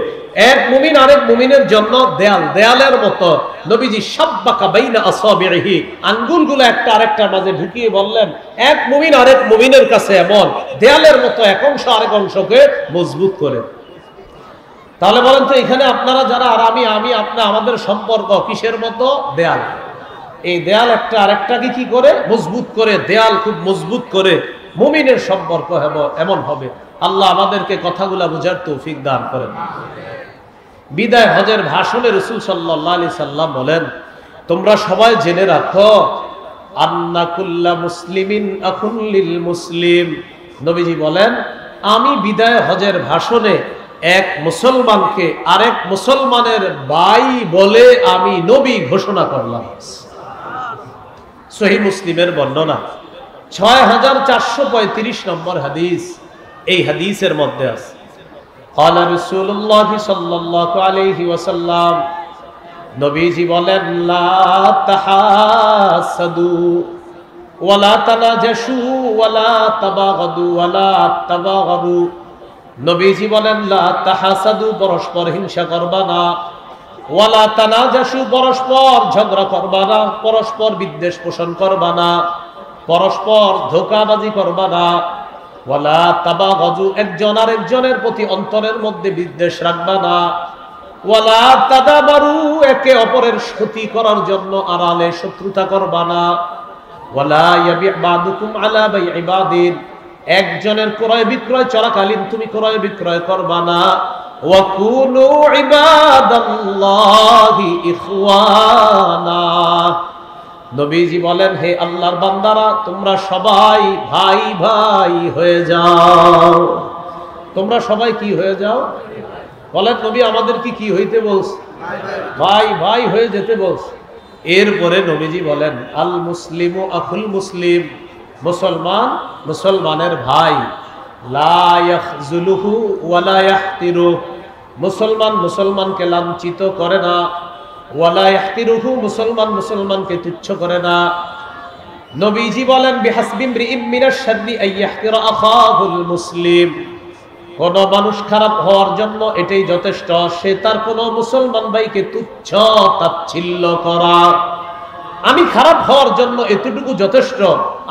এক মুমিন আরেক মুমিনের জন্য দেয়াল দেয়ালের মতো। নবীজি সাব্বাকা বাইনা আসাবিহি, আঙ্গুলগুলো একটা আরেকটার মাঝে ঢুকিয়ে বললেন এক মুমিন আরেক মুমিনের কাছে এমন দেয়ালের মতো, এক অংশ আরেক অংশকে মজবুত করে। তাহলে বলেন তো এখানে আপনারা যারা আর আমি আপনি আমাদের সম্পর্ক কিসের মতো? দেয়াল। এই দেয়াল একটা আরেকটাকে কি করে? মজবুত করে। দেয়াল খুব মজবুত করে মুমিনের সম্পর্ক এমন হবে। আল্লাহ আমাদেরকে কথাগুলা বুঝার তৌফিক দান করেন। বিদায় হজের ভাষণে রাসূল সাল্লাল্লাহু আলাইহি সাল্লাম বলেন তোমরা সবাই জেনে রাখো আন্না কুল্লা মুসলিমিন আখুন লিল মুসলিম। নবীজি বলেন আমি বিদায় হজের ভাষণে এক মুসলমানকে আরেক মুসলমানের ভাই বলে আমি নবী ঘোষণা করলাম। সহিহ মুসলিমের বর্ণনা 6435 নম্বর হাদিস। এই হাদিসের মধ্যে আছে قال رسول الله صلى الله عليه وسلم নবীজি বলেন লা তাহাসাদু ওয়ালা তানাজাশু ওয়ালা তাবাগাদু ওয়ালা তাবাগাদু। নবীজি বলেন লা তাহাসাদু, পরস্পর হিংসা করবা না। ওয়ালা তানাজাশু, পরস্পর ঝগড়া করবা না, পরস্পর বিদ্বেষ পোষণ করবা না, পরস্পর ধোঁকাবাজি করবা না। ওয়ালা তাবাগাদু, একজন আরেকজনের প্রতি অন্তরের মধ্যে বিদ্বেষ রাখবা না। ওয়ালা তাদাবারু, একে অপরের ক্ষতি করার জন্য আড়ালে শত্রুতা করবা না। ওয়ালা ইয়াবি বাদুকুম আলা বাই'i বাদিন, একজনের ক্রয় বিক্রয় চলাকালীন তুমি ক্রয় বিক্রয় করবা না। ওয়া কুনু ইবাদাল্লাহি ইখওয়ানা। নবীজি বলেন হে আল্লাহর বান্দারা তোমরা সবাই ভাই ভাই হয়ে যাও। তোমরা সবাই কি হয়ে যাও? বলেন নবী আমাদের কি হইতে বলছে? ভাই ভাই হয়ে যেতে বলছে। এরপরে নবীজি বলেন আল মুসলিমু আখুল মুসলিম, মুসলমান মুসলমানের ভাই। লা ইয়াখযুলুহু ওয়া লা ইয়াহতিরু, মুসলমান মুসলমানকে লাঞ্ছিত করে না। ওয়ালা ইয়াহতিরুহু, মুসলমান মুসলমানকে তুচ্ছ করে না। নবীজি বলেন বিহাসবি ইমরিইম মিনাশ শাররি আন ইয়াহতিরা আখাহুল মুসলিম, কোন মানুষ খারাপ হওয়ার জন্য এটাই যথেষ্ট সে তার কোন মুসলমান ভাইকে তুচ্ছ তাচ্ছিল্য করা। আমি খারাপ হওয়ার জন্য এতটুকু যথেষ্ট,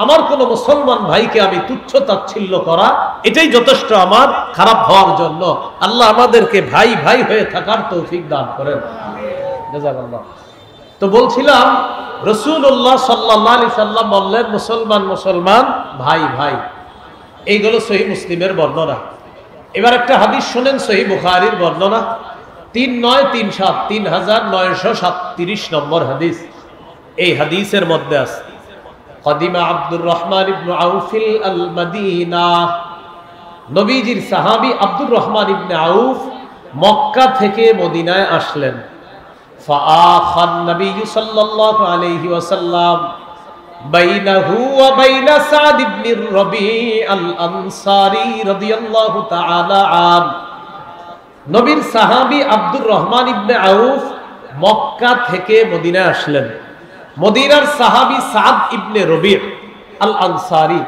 আমার কোন মুসলমান ভাইকে আমি তুচ্ছ তাচ্ছিল্য করা এটাই যথেষ্ট আমার খারাপ হওয়ার জন্য। আল্লাহ আমাদেরকে ভাই ভাই হয়ে থাকার তৌফিক দান করেন। তো বলছিলাম রাসূলুল্লাহ সাল্লাল্লাহু আলাইহি সাল্লাম বললেন মুসলমান মুসলমান ভাই ভাই। এইগুলো সহিহ মুসলিমের বর্ণনা। এবার একটা হাদিস শুনেন সহিহ বুখারীর বর্ণনা 3937 নম্বর হাদিস। এই হাদিসের মধ্যে আছে কদিমা আব্দুর রহমান ইবনে আউফ আল মদিনা, নবীজির সাহাবী আব্দুর রহমান ইবনে আউফ মক্কা থেকে মদিনায় আসলেন। فآخى النبي صلى الله عليه وسلم بينه وبين سعد بن الربيع الأنصاري رضي الله تعالى عنه। নবীর সাহাবী আব্দুর রহমান ইবনে আউফ মক্কা থেকে মদিনায় আসলেন। মদিনার সাহাবী সাদ ইবনে রবি' আল আনসারী,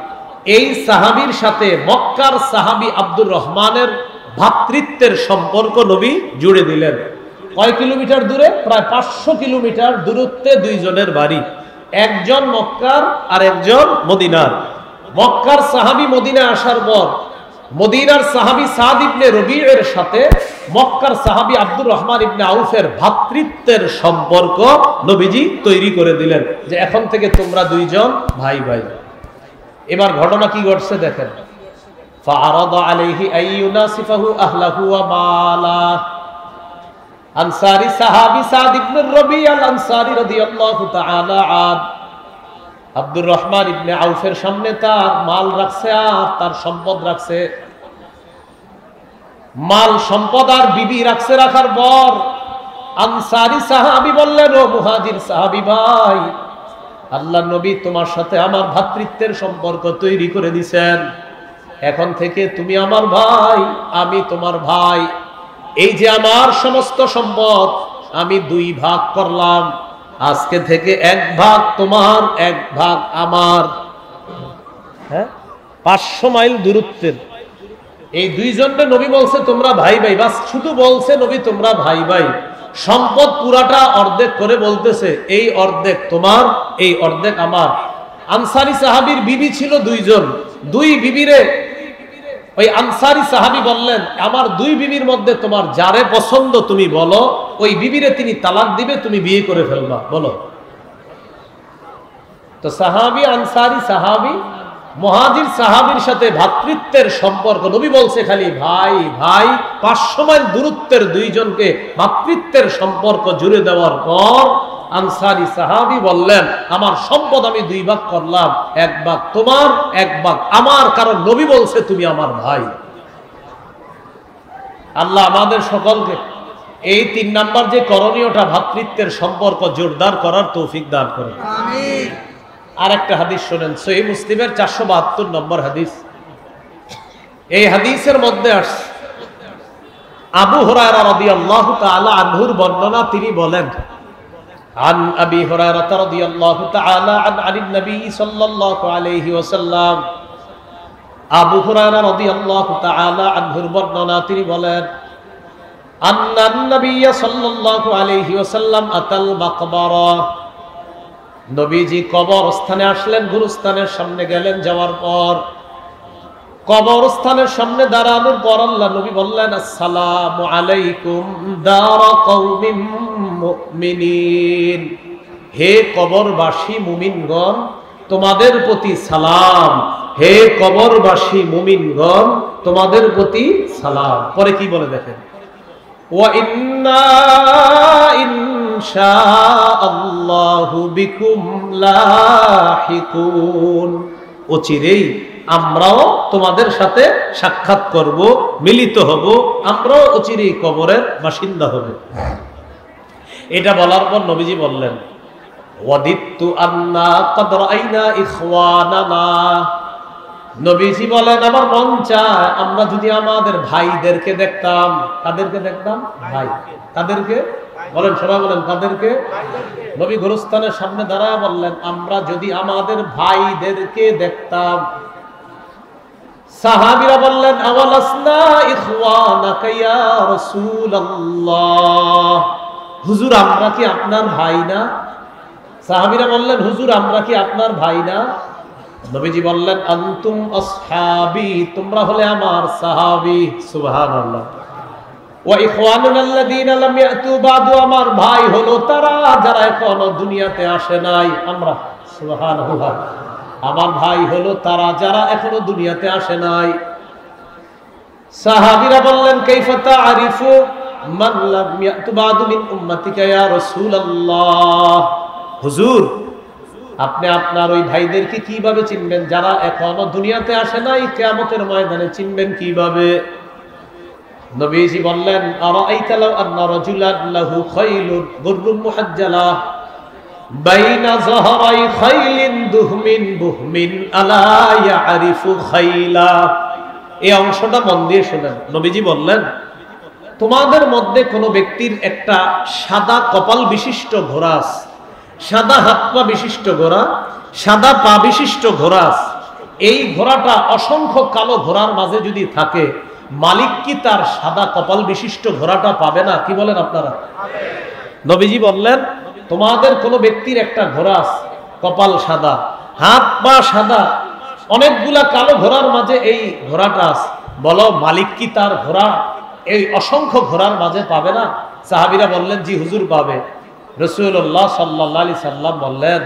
এই সাহাবীর সাথে মক্কার সাহাবী আব্দুর রহমানের ভ্রাতৃত্বের সম্পর্ক নবী জুড়ে দিলেন। কয় কিলোমিটার দূরে? প্রায় 500 কিলোমিটার দূরত্বে দুইজনের বাড়ি, একজন মক্কার আর একজন মদিনার। মক্কার সাহাবী মদিনায় আসার পর মদিনার সাহাবী সাদ ইবনে রবি'ের সাথে মক্কার সাহাবী আব্দুর রহমান ইবনে আউফের ভ্রাতৃত্বের সম্পর্ক নবীজি তৈরি করে দিলেন যে এখন থেকে তোমরা দুইজন ভাই ভাই। এবার ঘটনা কি ঘটছে দেখেন। ফাআরাদা আলাইহি আইয়ুনাসিফাহু আহলাহু ওয়া মালা। আনসারী সাহাবী সাদ ইবনে রবি আল আনসারী রাদিয়াল্লাহু তাআলা আন আব্দুর রহমান ইবনে আউফের সামনে তার মাল রাখছে আর তার সম্পদ রাখছে। মাল সম্পদ আর বিবি রাখছে। রাখার পর আনসারী সাহাবী বললেন, ও মুহাজির সাহাবী ভাই, আল্লাহর নবী তোমার সাথে আমার ভ্রাতৃত্বের সম্পর্ক তৈরি করে দিয়েছেন। এখন থেকে তুমি আমার ভাই, আমি তোমার ভাই। এই যে আমার সমস্ত সম্পদ আমি 2 ভাগ করলাম, আজকে থেকে 1 ভাগ তোমার, 1 ভাগ আমার। হ্যাঁ, 500 মাইল দূরত্বের এই দুইজনকে নবী বলছে তোমরা ভাই ভাই। বাস শুধু বলছে নবী তোমরা ভাই ভাই। সম্পদ পুরাটা অর্ধেক করে বলতেছে, এই অর্ধেক তোমার, এই অর্ধেক আমার। আনসারী সাহাবীর বিবি ছিল 2 জন। 2 বিবিরে ওই আনসারী সাহাবী বললেন, আমার 2 বিবির মধ্যে তোমার যারে পছন্দ তুমি বলো, ওই বিবিরে তিনি তালাক দিবে, তুমি বিয়ে করে ফেলবা, বলো। তো সাহাবী, আনসারী সাহাবী মুহাজির সাহাবীর সাথে ভ্রাতৃত্বের সম্পর্ক, নবী বলছে খালি ভাই ভাই। 500 মাইল দূরত্বের 2 জনকে ভ্রাতৃত্বের সম্পর্ক জুড়ে দেওয়ার পর আনসারী সাহাবী বললেন, আমার সম্পদ আমি 2 ভাগ করলাম, 1 ভাগ তোমার, 1 ভাগ আমার, কারণ নবী বলছে তুমি আমার ভাই। আল্লাহ আমাদের সকলকে এই 3 নাম্বার যে করণীয়টা, ভ্রাতৃত্বের সম্পর্ক জোরদার করার তৌফিক দান করুন, আমিন। আর একটা হাদিস শুনেন, সহিহ মুসলিমের 472 নম্বর হাদিস। এই হাদিসের মধ্যে আসছে আবু হুরায়রা রাদিয়াল্লাহু তাআলা আনহুর বর্ণনা। তিনি বলেন, আন আবি হুরায়রা রাদিয়াল্লাহু তাআলা আনিন নবী সাল্লাল্লাহু আলাইহি ওয়াসাল্লাম। আবু হুরায়রা রাদিয়াল্লাহু তাআলা আনহুর বর্ণনা। তিনি বলেন, আন্নান নবী সাল্লাল্লাহু আলাইহি ওয়াসাল্লাম আতাল মাকবারা। নবীজি কবরস্থানে আসলেন, গুরুস্থানের সামনে গেলেন। যাওয়ার পর কবরস্থানের সামনে দাঁড়ানোর পর আল্লাহ নবী বললেন, আসসালামু আলাইকুম দারা কওমিন মুমিনিন। হে কবরবাসী মুমিনগণ, তোমাদের প্রতি সালাম। হে কবরবাসী মুমিনগণ, তোমাদের প্রতি সালাম। পরে কি বলে দেখেন, ওয়া ইন্না ইনশাআল্লাহু বিকুম লাহিকুন। অচিরেই আমরাও তোমাদের সাথে সাক্ষাৎ করব, মিলিত হব, আমরাও অচিরেই কবরের বাসিন্দা হব। এটা বলার পর নবীজি বললেন, ওয়াদিতু আন্না ক্বাদ রাআইনা ইখওয়ানানা। নবীজি বলেন, আমার মন চায় আমরা যদি আমাদের ভাইদেরকে দেখতাম। কাদেরকে দেখতাম? ভাই। কাদেরকে বলেন, সবাই বলেন, কাদেরকে? নবী গুরুস্থানের সামনে দাঁড়ায় বললেন, আমরা যদি আমাদের ভাইদেরকে দেখতাম। সাহাবীরা বললেন, আওয়ালাসনা ইখওয়ানাকা ইয়া রাসূলুল্লাহ। হুজুর আমরা কি আপনার ভাই না? সাহাবীরা বললেন, হুজুর আমরা কি আপনার ভাই না? নবীজি বললেন, আনতুম আসহাবি, তোমরা হলে আমার সাহাবী। সুবহানাল্লাহ। ওয়া ইখওয়ানুনা আল্লাযীনা লাম ইয়াতু বাদু, আমার ভাই হলো তারা যারা এখনো দুনিয়াতে আসে নাই। আমরা, সুবহানাল্লাহ, আমার ভাই হলো তারা যারা এখনো দুনিয়াতে আসে নাই। সাহাবীরা বললেন, কাইফা তা'রিফু মান লাম ইয়াতু বাদু মিন উম্মাতিকা ইয়া রাসূলুল্লাহ। হুজুর আপনি আপনার ওই ভাইদেরকে কিভাবে চিনবেন যারা এখনো দুনিয়াতে আসে নাই? কিয়ামতের ময়দানে চিনবেন কিভাবে? নবীজি বললেন, আরাআইতা লাউ আন্না রাজুলান লাহু খাইলুন গুররুম মুহাজ্জালা বাইনা যাহরাই খাইলিন দুহমিন বুহমিন আলা ইয়ারিফু খাইলা। এই অংশটা মন দিয়ে শুনেন। নবীজি বললেন, তোমাদের মধ্যে কোনো ব্যক্তির একটা সাদা কপাল বিশিষ্ট ঘোড়া আছে, সাদা হাত পা বিশিষ্ট ঘোড়া, সাদা পা বিশিষ্ট ঘোড়া। এই ঘোড়াটা অসংখ্য কালো ঘোড়ার মাঝে যদি থাকে, মালিক কি তার সাদা কপাল বিশিষ্ট ঘোড়াটা পাবে না? কি বলেন আপনারা? নবীজি বললেন, তোমাদের কোন ব্যক্তির একটা ঘোড়া আছে, কপাল সাদা, হাত পা সাদা, অনেকগুলা কালো ঘোড়ার মাঝে এই ঘোড়াটা আছে, বলো মালিক কি তার ঘোড়া এই অসংখ্য ঘোড়ার মাঝে পাবে না? সাহাবীরা বললেন, জি হুজুর পাবে। রাসূলুল্লাহ সাল্লাল্লাহু আলাইহি সাল্লাম বললেন,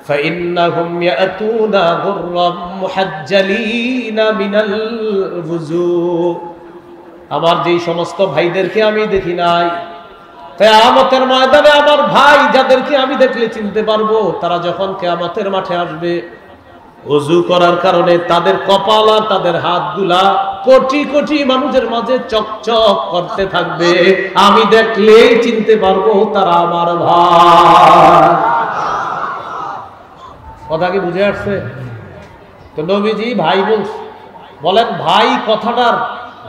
فإنهم يأتون غرا محجلين من الوضوء আমার যেই সমস্ত ভাইদেরকে আমি দেখি নাই কিয়ামতের ময়দানে আমার ভাই যাদেরকে আমি দেখলে চিনতে পারবো তারা যখন কিয়ামতের মাঠে আসবে ওযু করার কারণে তাদের কপাল আর তাদের হাতগুলা কোটি কোটি মানুষের মাঝে চকচক করতে থাকবে আমি দেখলেই চিনতে পারবো তারা আমার ভাই কথা কি বুঝে আসছে তো নবীজি ভাই বলেন ভাই কথাটার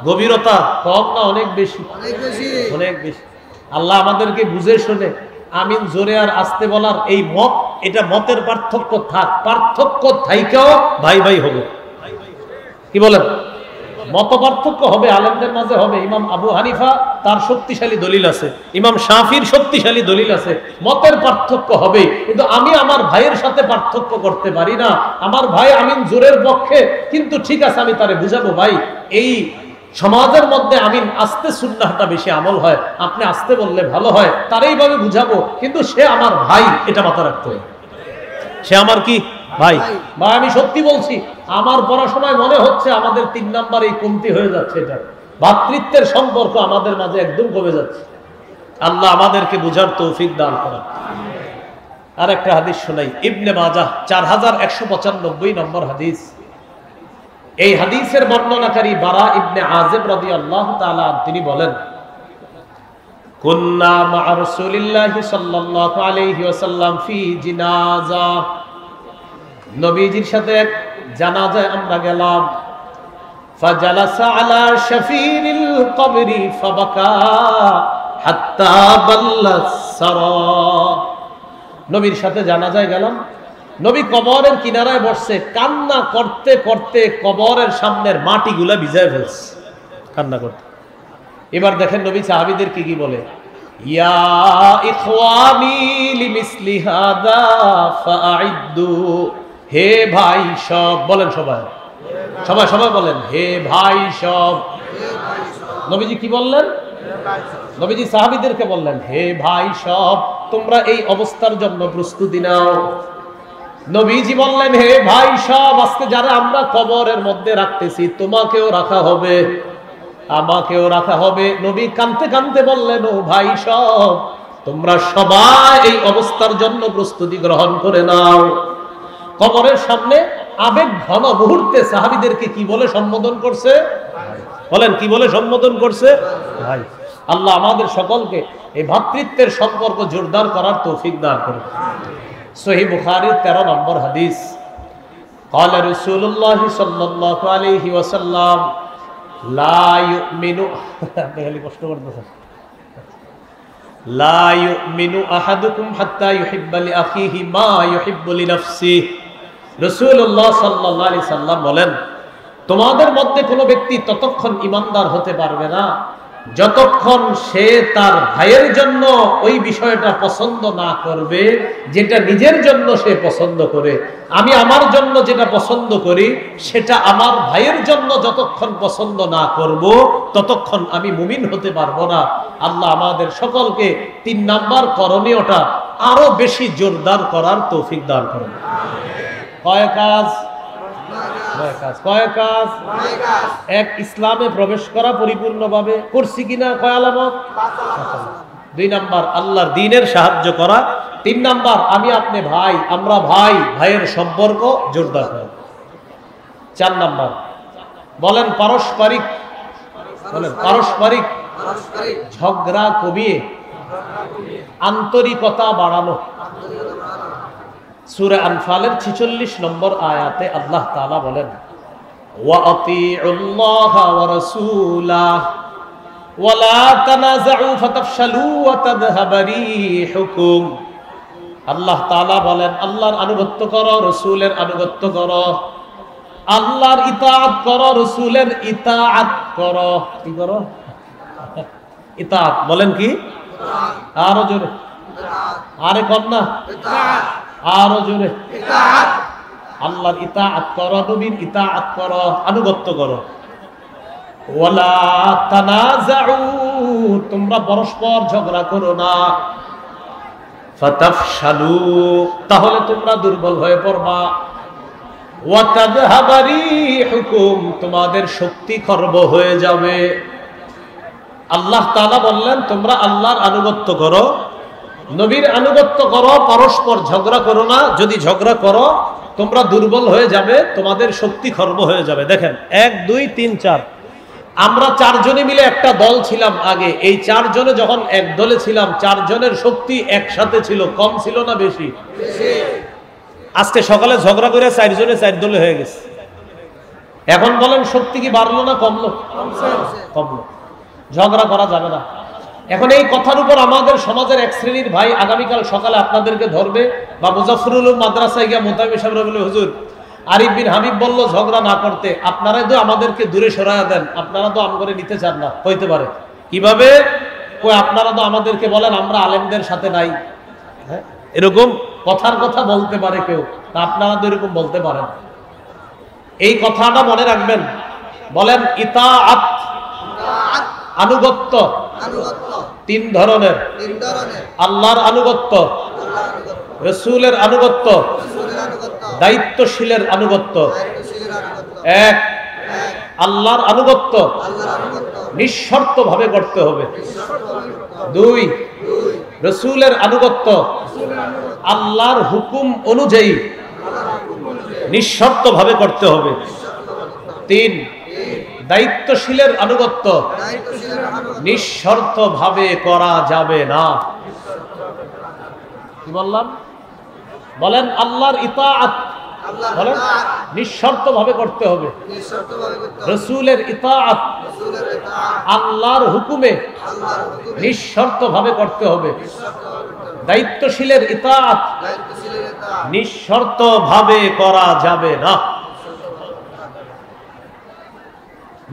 গভীরতা কম না অনেক বেশি অনেক বেশি আল্লাহ আমাদেরকে বুঝে শুনে আমিন জোরে আর আস্তে বলার এই মত এটা মতের পার্থক্য থাক পার্থক্য থাইকেও ভাই ভাই হবে কি বলেন মত পার্থক্য হবে আলেমদের মাঝে হবে ইমাম আবু হানিফা তার শক্তিশালী দলিল আছে ইমাম শাফির শক্তিশালী দলিল আছে মতের পার্থক্য হবে কিন্তু আমি আমার ভাইয়ের সাথে পার্থক্য করতে পারি না আমার ভাই আমিন জোরের পক্ষে কিন্তু ঠিক আছে আমি তারে বুঝাবো ভাই এই সমাজের মধ্যে আমিন আস্তে সুন্নাহটা বেশি আমল হয় আপনি আস্তে বললে ভালো হয় তারই ভাবে বুঝাবো কিন্তু সে আমার ভাই এটা মাথায় রাখতে হবে সে আমার কি ভাই ভাই আমি সত্যি বলছি আমার পড়াশোনায় মনে হচ্ছে আমাদের 3 নাম্বার এই কমতি হয়ে যাচ্ছে এটা ভাতৃত্বের সম্পর্ক আমাদের মাঝে একদম কমে যাচ্ছে আল্লাহ আমাদেরকে বুঝার তৌফিক দান করেন আর একটা হাদিস শোনাই ইবনে মাজাহ 4195 নম্বর হাদিস এই হাদিসের বর্ণনাকারী বারা ইবনে আযিব রাদিয়াল্লাহু তাআলা তিনি বলেন কুন্না মা রাসূলিল্লাহি সাল্লাল্লাহু আলাইহি ওয়াসাল্লাম ফি জিনাজা নবীজির সাথে এক জানাজায় আমরা গেলাম ফাজালাসা আলা শাফিরিল কবরি ফাবাকা হাত্তা বাল্লাসরা নবীর সাথে জানাজায় গেলাম নবী কবরের কিনারায় বসছে কান্না করতে করতে কবরের সামনের মাটিগুলা ভিজায় ফেলছে কান্না করতে এবার দেখেন নবী সাহাবীদের কি বলে ইয়া ইখওয়ানি লিমিসলি হাদা ফাআইদ্দু হে ভাই সব বলেন সবাই সবাই সবাই বলেন হে ভাই সব নবীজি কি বললেন নবীজি সাহাবীদেরকে বললেন হে ভাই সব তোমরা এই অবস্থার জন্য প্রস্তুতি নাও নবীজি বললেন হে ভাই সব আজকে যারা আমরা কবরের মধ্যে রাখতেছি তোমাকেও রাখা হবে আমাকেও রাখা হবে নবী কাঁদতে কাঁদতে বললেন ও ভাই সব তোমরা সবাই এই অবস্থার জন্য প্রস্তুতি গ্রহণ করে নাও কবরের সামনে আবেগ ঘন মুহূর্তে সাহাবীদেরকে কি বলে সম্বোধন করছে বলেন কি বলে সম্বোধন করছে ভাই আল্লাহ আমাদের সকলকে এই ভ্রাতৃত্বের সম্পর্ক জোরদার করার তৌফিক দান করুন সহিহ বুখারীর 13 নম্বর হাদিস قال رسول الله صلى الله عليه وسلم لا يؤمن لا يؤمن احدكم حتى يحب لاخيه ما يحب لنفسه রাসূলুল্লাহ সাল্লাল্লাহু আলাইহি সাল্লাম বলেন তোমাদের মধ্যে কোনো ব্যক্তি ততক্ষণ ঈমানদার হতে পারবে না যতক্ষণ সে তার ভাইয়ের জন্য ওই বিষয়টা পছন্দ না করবে যেটা নিজের জন্য সে পছন্দ করে আমি আমার জন্য যেটা পছন্দ করি সেটা আমার ভাইয়ের জন্য যতক্ষণ পছন্দ না করব ততক্ষণ আমি মুমিন হতে পারবো না আল্লাহ আমাদের সকলকে 3 নাম্বার করণীয়টা আরো বেশি জোরদার করার তৌফিক দান করুন কয় কাজ এক ইসলামে প্রবেশ করা পরিপূর্ণভাবে করছি কিনা কয় আলামত 2 নাম্বার আল্লাহর দ্বীনের সাহায্য করা 3 নাম্বার আমি আপনি ভাই আমরা ভাই ভাইয়ের সম্পর্ক জোরদার করা 4 নাম্বার বলেন পারস্পরিক ঝগড়া কমিয়ে আন্তরিকতা বাড়ানো সূরা আনফালের 46 নম্বর আয়াতে আল্লাহ তাআলা বলেন ওয়া আতিউল্লাহা ওয়া রাসূলাহু ওয়া লা তানাযাউ ফাতাফশালু ওয়া তাযহাবা রিহুকুম আল্লাহ তাআলা বলেন আল্লাহর আনুগত্য করো রাসূলের আনুগত্য করো আল্লাহর ইতাআত করো রাসূলের ইতাআত করো কি করো ইতাআত বলেন কি আরো জোরে আরে কন্যা ইতাআত আরো জোরে ইতাআত আল্লাহর ইতাআত করো নবীর ইতাআত করো আনুগত্য করো ওয়ালা তানাযাউ তোমরা পরস্পর ঝগড়া করো না ফাতাফশালু, তাহলে তোমরা দুর্বল হয়ে পড়বা। ওয়া তাযহাবা রিহুকুম, তোমাদের শক্তি খর্ব হয়ে যাবে। আল্লাহ তাআলা বললেন তোমরা আল্লাহর আনুগত্য করো, নবীর আনুগত্য করো, পরস্পর ঝগড়া করো না। যদি ঝগড়া করো তোমরা দুর্বল হয়ে যাবে, তোমাদের শক্তি খর্ব হয়ে যাবে। দেখেন 1 2 3 4, আমরা 4 জনে মিলে একটা দল ছিলাম আগে। এই 4 জনে যখন এক দলে ছিলাম, 4 জনের শক্তি একসাথে ছিল, কম ছিল না বেশি? আজকে সকালে ঝগড়া করে 4 জনে 4 দলে হয়ে গেছে। এখন বলেন শক্তি কি বাড়লো না কমলো? কমলো। ঝগড়া করা যাবে না। এখন এই কথার উপর আমাদের সমাজের এক শ্রেণীর ভাই আগামীকাল সকালে আপনাদেরকে ধরবে, বা মুজাফফরুল মাদ্রাসায় গিয়ে মোতামিম সাহেব বলে, হুজুর আরিফ বিন হাবিব বলল ঝগড়া না করতে, আপনারাই তো আমাদেরকে দূরে সরাইয়া দেন, আপনারা তো আমগরে নিতে চান না। হইতে পারে কিভাবে? কই আপনারা তো আমাদেরকে বলেন আমরা আলেমদের সাথে নাই। হ্যাঁ, এরকম কথার কথা বলতে পারে কেউ, তা আপনারা তো এরকম বলতে পারেন। এই কথাটা মনে রাখবেন। বলেন ইতাআত, আনুগত্য 3 ধরনের। আল্লাহর আনুগত্য, রাসূলের আনুগত্য, দায়িত্বশীলের আনুগত্য। 1, আল্লাহর আনুগত্য নিঃশর্ত ভাবে করতে হবে। 2, রাসূলের আনুগত্য আল্লাহর হুকুম অনুযায়ী নিঃশর্ত ভাবে করতে হবে। 3, দায়িত্বশীলের আনুগত্য নিঃশর্ত ভাবে করা যাবে না। কি বললাম? বলেন আল্লাহর ইতাআত, বলেন নিঃশর্ত ভাবে করতে হবে। রাসূলের ইতাআত আল্লাহর হুকুমে নিঃশর্ত ভাবে করতে হবে। দায়িত্বশীলের ইতাআত নিঃশর্ত ভাবে করা যাবে না।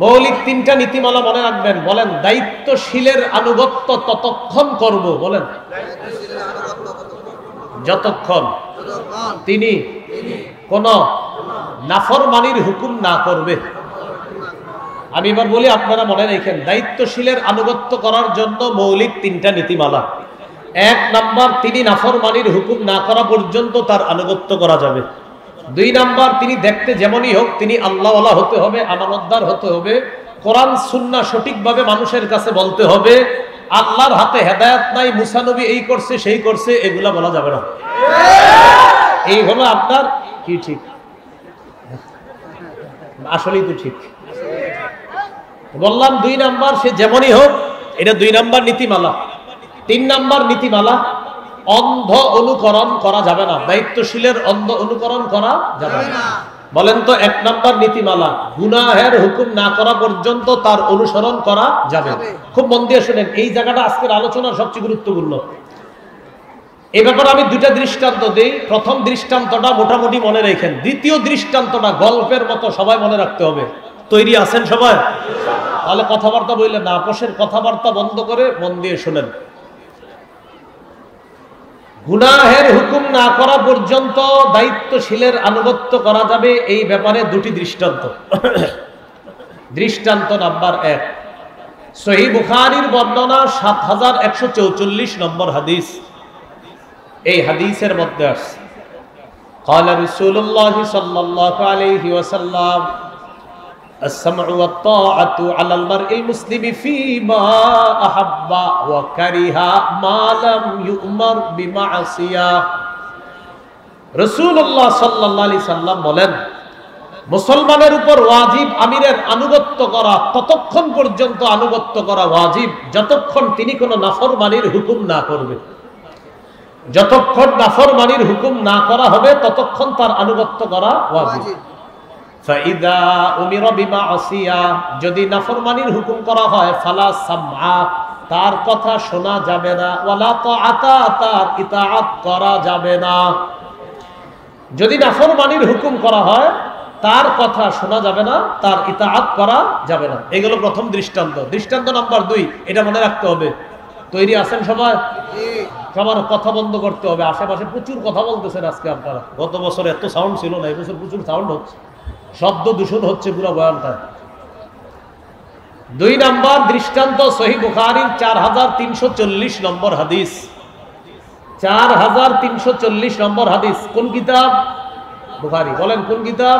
মৌলিক 3টা নীতিমালা মনে রাখবেন। বলেন দায়িত্বশীলের আনুগত্য ততক্ষণ করব, বলেন যতক্ষণ তিনি কোন নাফরমানির হুকুম না করবে। আমি এবার বলি, আপনারা মনে রাখেন, দায়িত্বশীলের আনুগত্য করার জন্য মৌলিক 3টা নীতিমালা। 1 নাম্বার, তিনি নাফরমানির হুকুম না করা পর্যন্ত তার আনুগত্য করা যাবে। 2 নাম্বার, তিনি দেখতে যেমনই হোক তিনি আল্লাহওয়ালা হতে হবে, আমানতদার হতে হবে, কোরআন সুন্নাহ সঠিকভাবে মানুষের কাছে বলতে হবে। আল্লাহর হাতে হেদায়েত নাই, মুসা নবী এই করছে সেই করছে, এগুলা বলা যাবে না। এই হলো আপনার কি ঠিক? আসলেই তো ঠিক বললাম। 2 নাম্বার, সে যেমনই হোক, এটা 2 নাম্বার নীতিমালা। 3 নাম্বার নীতিমালা, অন্ধ অনুকরণ করা যাবে না। দায়িত্বশীলের অন্ধ অনুকরণ করা যাবে না। বলেন তো 1 নাম্বার নীতিমালা, গুনাহের হুকুম না করা পর্যন্ত তার অনুসরণ করা যাবে। খুব মন দিয়ে শুনেন, এই জায়গাটা আজকের আলোচনার সবচেয়ে গুরুত্বপূর্ণ। এই ব্যাপারে আমি 2টা দৃষ্টান্ত দেই। প্রথম দৃষ্টান্তটা মোটামুটি মনে রাখেন, দ্বিতীয় দৃষ্টান্তটা গল্পের মতো সবাই মনে রাখতে হবে। তৈরি আছেন সবাই? তাহলে কথাবার্তা বললেন না, আপোষের কথাবার্তা বন্ধ করে মন দিয়ে শুনেন। গুনাহের হুকুম না করা পর্যন্ত দায়িত্বশীলের আনুগত্য করা যাবে, এই ব্যাপারে 2টি দৃষ্টান্ত। দৃষ্টান্ত নাম্বার 1, সহিহ বুখারীর বর্ণনা 7144 নম্বর হাদিস। এই হাদিসের মধ্যে আছে, قال رسول الله صلى الله عليه وسلم السمع والطاعة على المرء المسلم فيما أحب وكره ما لم يؤمر بمعصية। রাসূলুল্লাহ সাল্লাল্লাহু আলাইহি সাল্লাম বলেন, মুসলমানের উপর ওয়াজিব আমিরের আনুগত্য করা, ততক্ষণ পর্যন্ত আনুগত্য করা ওয়াজিব যতক্ষণ তিনি কোনো নাফরমানির হুকুম না করবে। যতক্ষণ নাফরমানির হুকুম না করা হবে ততক্ষণ তার আনুগত্য করা ওয়াজিব। ফাইদা উমিরা বিমাসিয়া, যদি নাফরমানির হুকুম করা হয়, ফালা সামআ, তার কথা শোনা যাবে না, ওয়ালা তাআতা, তার ইতাআত করা যাবে না। যদি নাফরমানির হুকুম করা হয় তার কথা শোনা যাবে না, তার ইতাআত করা যাবে না। এগুলো প্রথম দৃষ্টান্ত। দৃষ্টান্ত নাম্বার 2, এটা মনে রাখতে হবে। তৈরি আছেন সবাই? সবার কথা বন্ধ করতে হবে। আশেপাশে প্রচুর কথা বলতেছেন আজকে আপনারা। গত বছর এত সাউন্ড ছিল না, এবছর প্রচুর সাউন্ড হচ্ছে, শব্দ দূষণ হচ্ছে পুরো বয়ানটা। 2 নাম্বার দৃষ্টান্ত, সহিহ বুখারীর 4340 নম্বর হাদিস। 4340 নম্বর হাদিস। কোন কিতাব? বুখারী। বলেন কোন কিতাব?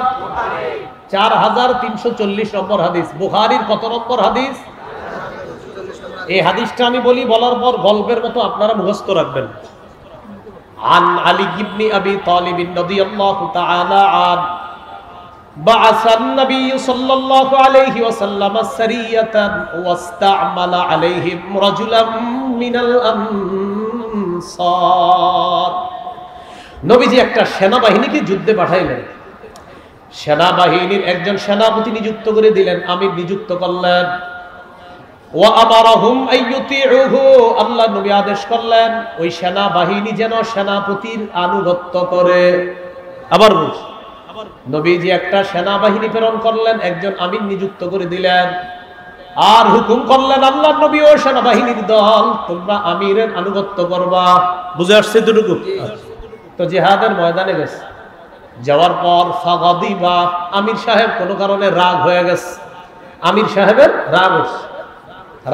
4340 নম্বর হাদিস। বুখারীর কত নম্বর হাদিস? এই হাদিসটা আমি বলি, বলার পর গল্পের মতো আপনারা মুখস্থ রাখবেন। عن علي بن أبي طالب رضي الله تعالى عنه بعث النبي صلى الله عليه وسلم سرية واستعمل عليهم رجلا من الأنصار। নবীজি একটা সেনাবাহিনীকে যুদ্ধে পাঠাইলেন। সেনাবাহিনীর একজন সেনাপতি নিযুক্ত করে দিলেন, আমির নিযুক্ত করলেন। আল্লাহ নবী আদেশ করলেন ওই সেনাবাহিনী যেন সেনাপতির আনুগত্য করে। আবার নবীজি একটা সেনাবাহিনী প্রেরণ করলেন, একজন আমির নিযুক্ত করে দিলেন, আর হুকুম করলেন আল্লাহ নবী ও সেনাবাহিনীর দল তোমরা আমিরের আনুগত্য করবা। বুঝে আসছে এতটুকু? তো জিহাদের ময়দানে গেছে, যাওয়ার পর ফাগাদিবা, আমির সাহেব কোনো কারণে রাগ হয়ে গেছে। আমির সাহেবের রাগ উঠছে।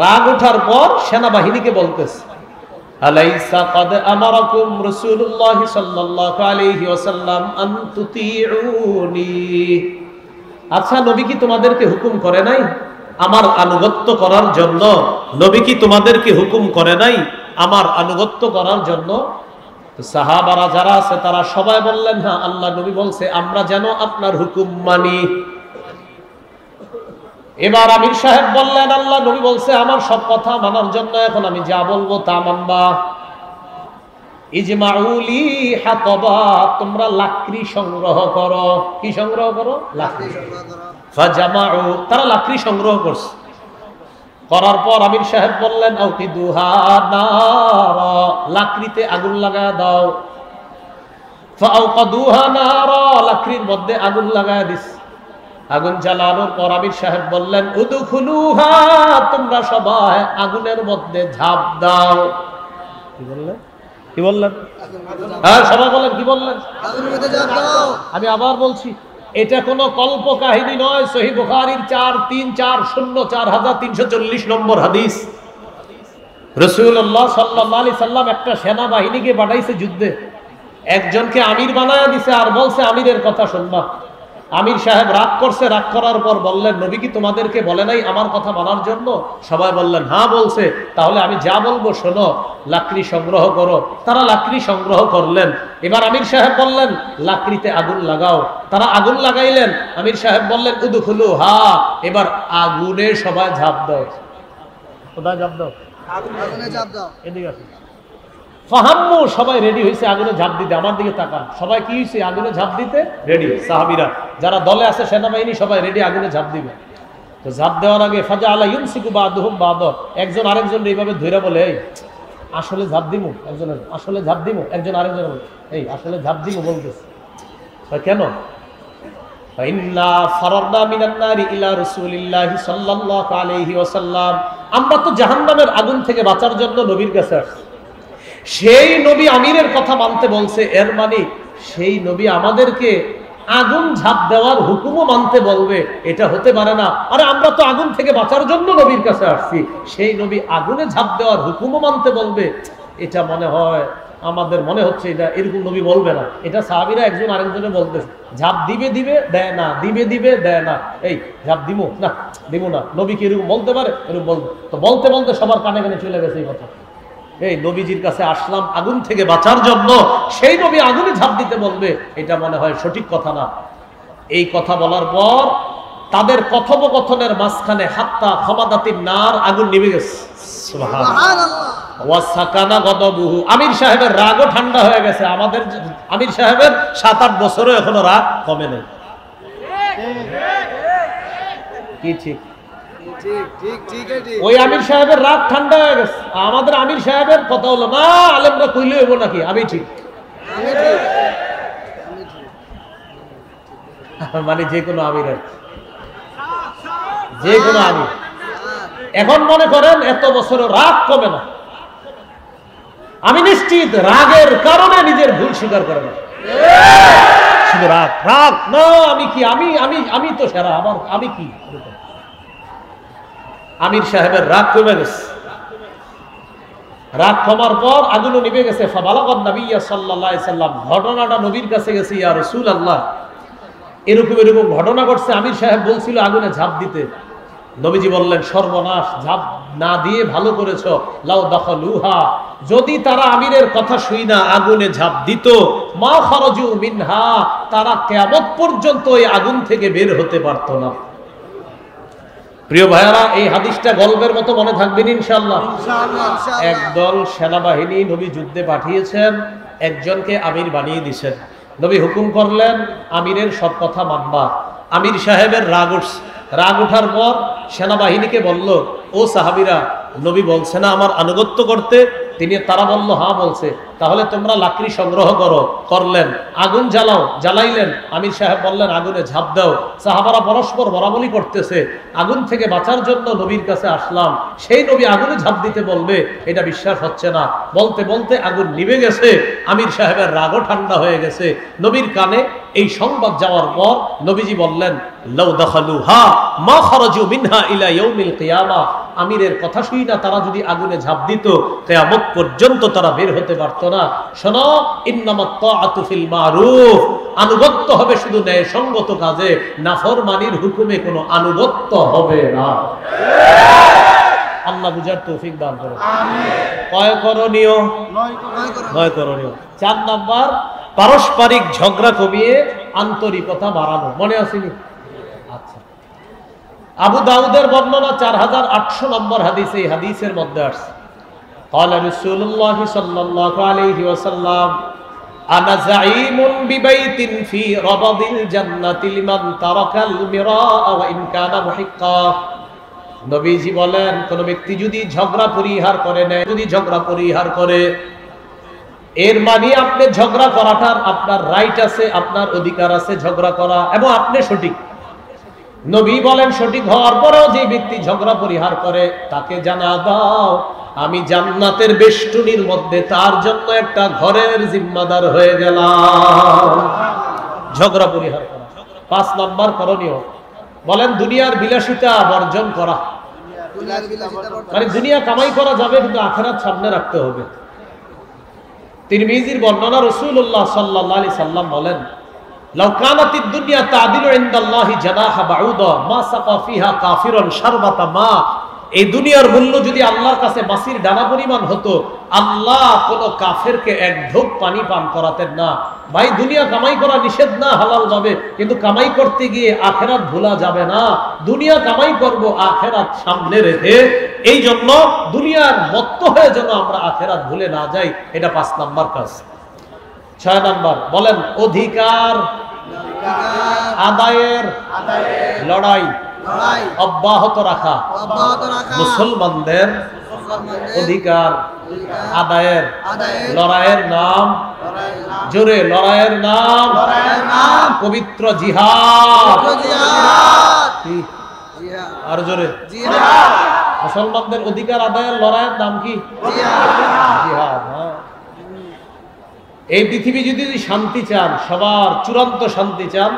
রাগ ওঠার পর সেনাবাহিনীকে বলতেছে, আলাইসা ক্বাদ আমারাকুম রাসূলুল্লাহ সাল্লাল্লাহু আলাইহি ওয়াসাল্লাম আন তুতিউনি। আচ্ছা, নবী কি তোমাদেরকে হুকুম করে নাই আমার আনুগত্য করার জন্য? নবী কি তোমাদেরকে হুকুম করে নাই আমার আনুগত্য করার জন্য? তো সাহাবারা যারা আছে তারা সবাই বললেন, হ্যাঁ আল্লাহ নবী বলছে আমরা যেন আপনার হুকুম মানি। এবার আমির সাহেব বললেন, আল্লাহ নবী বলছে আমার সব কথা মানার জন্য এখন আমি যা বলবো তা মানবা। ইজমাউলি হাতাবা, তোমরা লাকড়ি সংগ্রহ করো। কি সংগ্রহ করো? লাকড়ি সংগ্রহ করো। ফাজামাউ, তারা লাকড়ি সংগ্রহ করছে। করার পর আমির সাহেব বললেন, আউকিদুহা নারা, লাকড়িতে আগুন লাগায় দাও। ফাআউকাদুহা নারা, লাকড়ির মধ্যে আগুন লাগায় দিস। আগুন জ্বালানোর পর আমির সাহেব বললেন, উদখুলুহা, তোমরা সবাই আগুনের মধ্যে ঝাঁপ দাও। কি বললেন? কি বললেন? হ্যাঁ সবাই বলেন, কি বললেন? আগুনের মধ্যে ঝাঁপ দাও। আমি আবার বলছি, এটা কোনো কল্প কাহিনী নয়। সহিহ বুখারীর 4340 নম্বর হাদিস। রাসূলুল্লাহ সাল্লাল্লাহু আলাইহি সাল্লাম একটা সেনাবাহিনীকে পাঠাইছে যুদ্ধে, একজনকে আমির বানায়া দিছে আর বলছে আমিরের কথা শুনবা। আমির সাহেব রাগ করছে, রাগ করার পর বললেন, নবী কি তোমাদেরকে বলে নাই আমার কথা মানার জন্য? সবাই বললেন হ্যাঁ বলছে, তাহলে আমি যা বলবো শোনো, লাকড়ি সংগ্রহ করো। তারা লাকড়ি সংগ্রহ করলেন। এবার আমির সাহেব বললেন লাকড়িতে আগুন লাগাও। তারা আগুন লাগাইলেন। আমির সাহেব বললেন উদখুলুহা, এবার আগুনে সবাই ঝাঁপ দাও। কোথায় ঝাঁপ দাও? আগুনে ঝাঁপ দাও। এদিকে আসো। ফাহাম্মু, সবাই রেডি হয়েছে আগুনে ঝাঁপ দিতে। আমার দিকে তাকান, সবাই কি হয়েছে? আগুনে ঝাঁপ দিতে রেডি। সাহাবীরা যারা দলে আছে সেনাবাহিনী সবাই রেডি আগুনে ঝাঁপ দিবে। তো ঝাঁপ দেওয়ার আগে ফাজা আলা ইউমসিকু বাদুহুম বাদ, একজন আরেকজন এইভাবে ধরে বলে, এই আসলে ঝাঁপ দিমু। একজন আসলে ঝাঁপ দিমু। একজন আরেকজন বলে, এই আসলে ঝাঁপ দিমু বলতেছে। কেন? ইন্না ফারারনা মিনান নারি ইলা রাসূলিল্লাহি সাল্লাল্লাহু আলাইহি ওয়াসাল্লাম, আমরা তো জাহান্নামের আগুন থেকে বাঁচার জন্য নবীর কাছে আসছি। সেই নবী আমিরের কথা মানতে বলছে, এর মানে সেই নবী আমাদেরকে আগুন ঝাঁপ দেওয়ার হুকুমও মানতে বলবে? এটা হতে পারে না। আরে আমরা তো আগুন থেকে বাঁচার জন্য নবীর কাছে আসছি, সেই নবী আগুনে ঝাঁপ দেওয়ার হুকুমও মানতে বলবে? এটা মনে হয়, আমাদের মনে হচ্ছে এটা এরকম নবী বলবে না। এটা সাহাবীরা একজন আরেকজনে বলতেছে, ঝাঁপ দিবে দিবে দেয় না, দিবে দিবে দেয় না। এই ঝাঁপ দিব না, দিব না। নবী কি এরকম বলতে পারে? এরকম বলবে তো। বলতে বলতে সবার কানে কানে চলে গেছে এই কথা। এই নবীজির কাছে আসলাম আগুন থেকে বাঁচার জন্য, সেই নবী আগুনে ঝাঁপ দিতে বলবে? এটা মনে হয় সঠিক কথা না। এই কথা বলার পর তাদের কথোপকথনের মাঝখানে হাত্তা খমাদাতিন নার, আগুন নিভে গেছে। সুবহানাল্লাহ। ওয়া সাকানা গদবুহু, আমির সাহেবের রাগও ঠান্ডা হয়ে গেছে। আমাদের আমির সাহেবের 7-8 বছরও এখনো রাগ কমে নাই। কি ঠিক? ওই আমির সাহেবের রাগ ঠান্ডা হয়ে গেছে। আমাদের আমির সাহেবের কথা হলো না, আলেমরা কইলে হইব নাকি আমি ঠিক, মানে যে কোনো আমির, যে কোনো আমির। এখন মনে করেন এত বছর রাগ কমে না। আমি নিশ্চিত রাগের কারণে নিজের ভুল স্বীকার করে না। শুধু রাগ রাগ না, আমি কি, আমি আমি আমি তো সেরা, আবার আমি কি? আমির সাহেবের রাগ কমে গেছে। রাত কমার পর আগুনও নিভে গেছে। ফাবালাগান নবিয়্যা সাল্লাল্লাহু আলাইহি সাল্লাম, ঘটনাটা নবীর কাছে গেছে, ইয়া রাসূলুল্লাহ এরকম এরকম ঘটনা ঘটছে, আমির সাহেব বলছিল আগুনে ঝাঁপ দিতে। নবীজি বললেন, সর্বনাশ, ঝাঁপ না দিয়ে ভালো করেছো। লাউ দাখালুহা, যদি তারা আমিরের কথা শুই না আগুনে ঝাঁপ দিত, মা খারাজু মিনহা, তারা কিয়ামত পর্যন্ত এই আগুন থেকে বের হতে পারতো না। প্রিয় ভাইয়ারা, এই হাদিসটা গল্পের মতো মনে থাকবেন ইনশাআল্লাহ। একদল সেনাবাহিনী নবী যুদ্ধে পাঠিয়েছেন, একজনকে আমির বানিয়ে দিয়েছেন। নবী হুকুম করলেন আমিরের সব কথা মানবা। আমির সাহেবের রাগ উঠার পর সেনাবাহিনীকে বলল, ও সাহাবীরা, নবী বলছে না আমার আনুগত্য করতে? তারা বলল, হ্যাঁ বলছে। তাহলে তোমরা লাকড়ি সংগ্রহ করলেন, আগুন জ্বালাইলেন। আমির সাহেব বললেন আগুনে ঝাঁপ দাও। সাহাবারা পরস্পর বরাবরি করতেছে। আগুন থেকে বাঁচার জন্য নবীর কাছে আসলাম, সেই নবী আগুনে ঝাঁপ দিতে বলবে, এটা বিশ্বাস হচ্ছে না। বলতে বলতে আগুন নিভে গেছে। আমির সাহেবের রাগও ঠান্ডা হয়ে গেছে। নবীর কানে এই সংবাদ যাওয়ার পর নবীজি বললেন, লাউ দাখালুহা মা খারাজু মিনহা ইলা ইয়াউমিল কিয়ামা, আমিরের কথা শুই না তারা যদি আগুনে ঝাঁপ দিত, কিয়ামত পর্যন্ত তারা বের হতে পারত না। শোনো, ইন্নামাত তাআতু ফিল মারুফ, আনুগত্য হবে শুধু ন্যায়সঙ্গত কাজে, নাফরমানির হুকুমে কোনো আনুগত্য হবে না। আল্লাহ বুঝার তৌফিক দান করুন। কয় করণীয়? 9 করণীয়। 4 নাম্বার, পারস্পরিক ঝগড়া কমিয়ে আন্তরিকতা বাড়ানো। মনে আসেনি? আচ্ছা, আবু দাউদের বর্ণনা 4800 নম্বর হাদিস। এই হাদিসের মধ্যে আসছে, قال رسول الله صلى الله عليه وسلم انا زعيم ببيت في ربض الجنة لمن ترك المراء وان كان محقا। নবীজি বলেন, কোন ব্যক্তি যদি ঝগড়া পরিহার করে, এর মানে আপনি ঝগড়া করাটার আপনার রাইট আছে, আপনার অধিকার আছে ঝগড়া করা, এবং আপনি সঠিক। নবী বলেন, সঠিক হওয়ার পরেও যে ব্যক্তি ঝগড়া পরিহার করে, তাকে জানা দাও আমি জান্নাতের বেষ্টনীর মধ্যে তার জন্য একটা ঘরের জিম্মাদার হয়ে গেলাম। ঝগড়া পরিহার করা। 5 নাম্বার করণীয়, বলেন দুনিয়ার বিলাসিতা বর্জন করা। মানে দুনিয়া কামাই করা যাবে, কিন্তু আখিরাত সামনে রাখতে হবে। তিরমিজির বর্ণনা, রাসূলুল্লাহ সাল্লাল্লাহু আলাইহি সাল্লাম বলেন, লাউ কানাতিদ দুনিয়া তাদিলু ইনদাল্লাহি জানাহা বাউদা মা সাকা ফিহা কাফিরুন শারবাতা মা। এই দুনিয়ার মূল্য যদি আল্লাহর কাছে মাছির ডানা পরিমাণ হতো, আল্লাহ কোন কাফেরকে এক ঢোক পানি পান করাতেন না। ভাই, দুনিয়া কামাই করা নিষেধ না হালাল ভাবে, কিন্তু কামাই করতে গিয়ে আখিরাত ভোলা যাবে না। দুনিয়া কামাই করব আখিরাত সামনে রেখে, এই জন্য দুনিয়ার মত্ত হয়ে যেন আমরা আখিরাত ভুলে না যাই। এটা 5 নাম্বার কাজ। 6 নাম্বার, বলেন অধিকার আদায়ের লড়াই অব্যাহত রাখা। মুসলমানদের অধিকার আদায়ের লড়াইয়ের নাম, জোরে লড়াইয়ের নাম পবিত্র জিহাদ। আর জোরে, মুসলমানদের অধিকার আদায়ের লড়াইয়ের নাম কি? জিহাদ। এই পৃথিবী যদি শান্তি চান, সবার চূড়ান্ত শান্তি চান,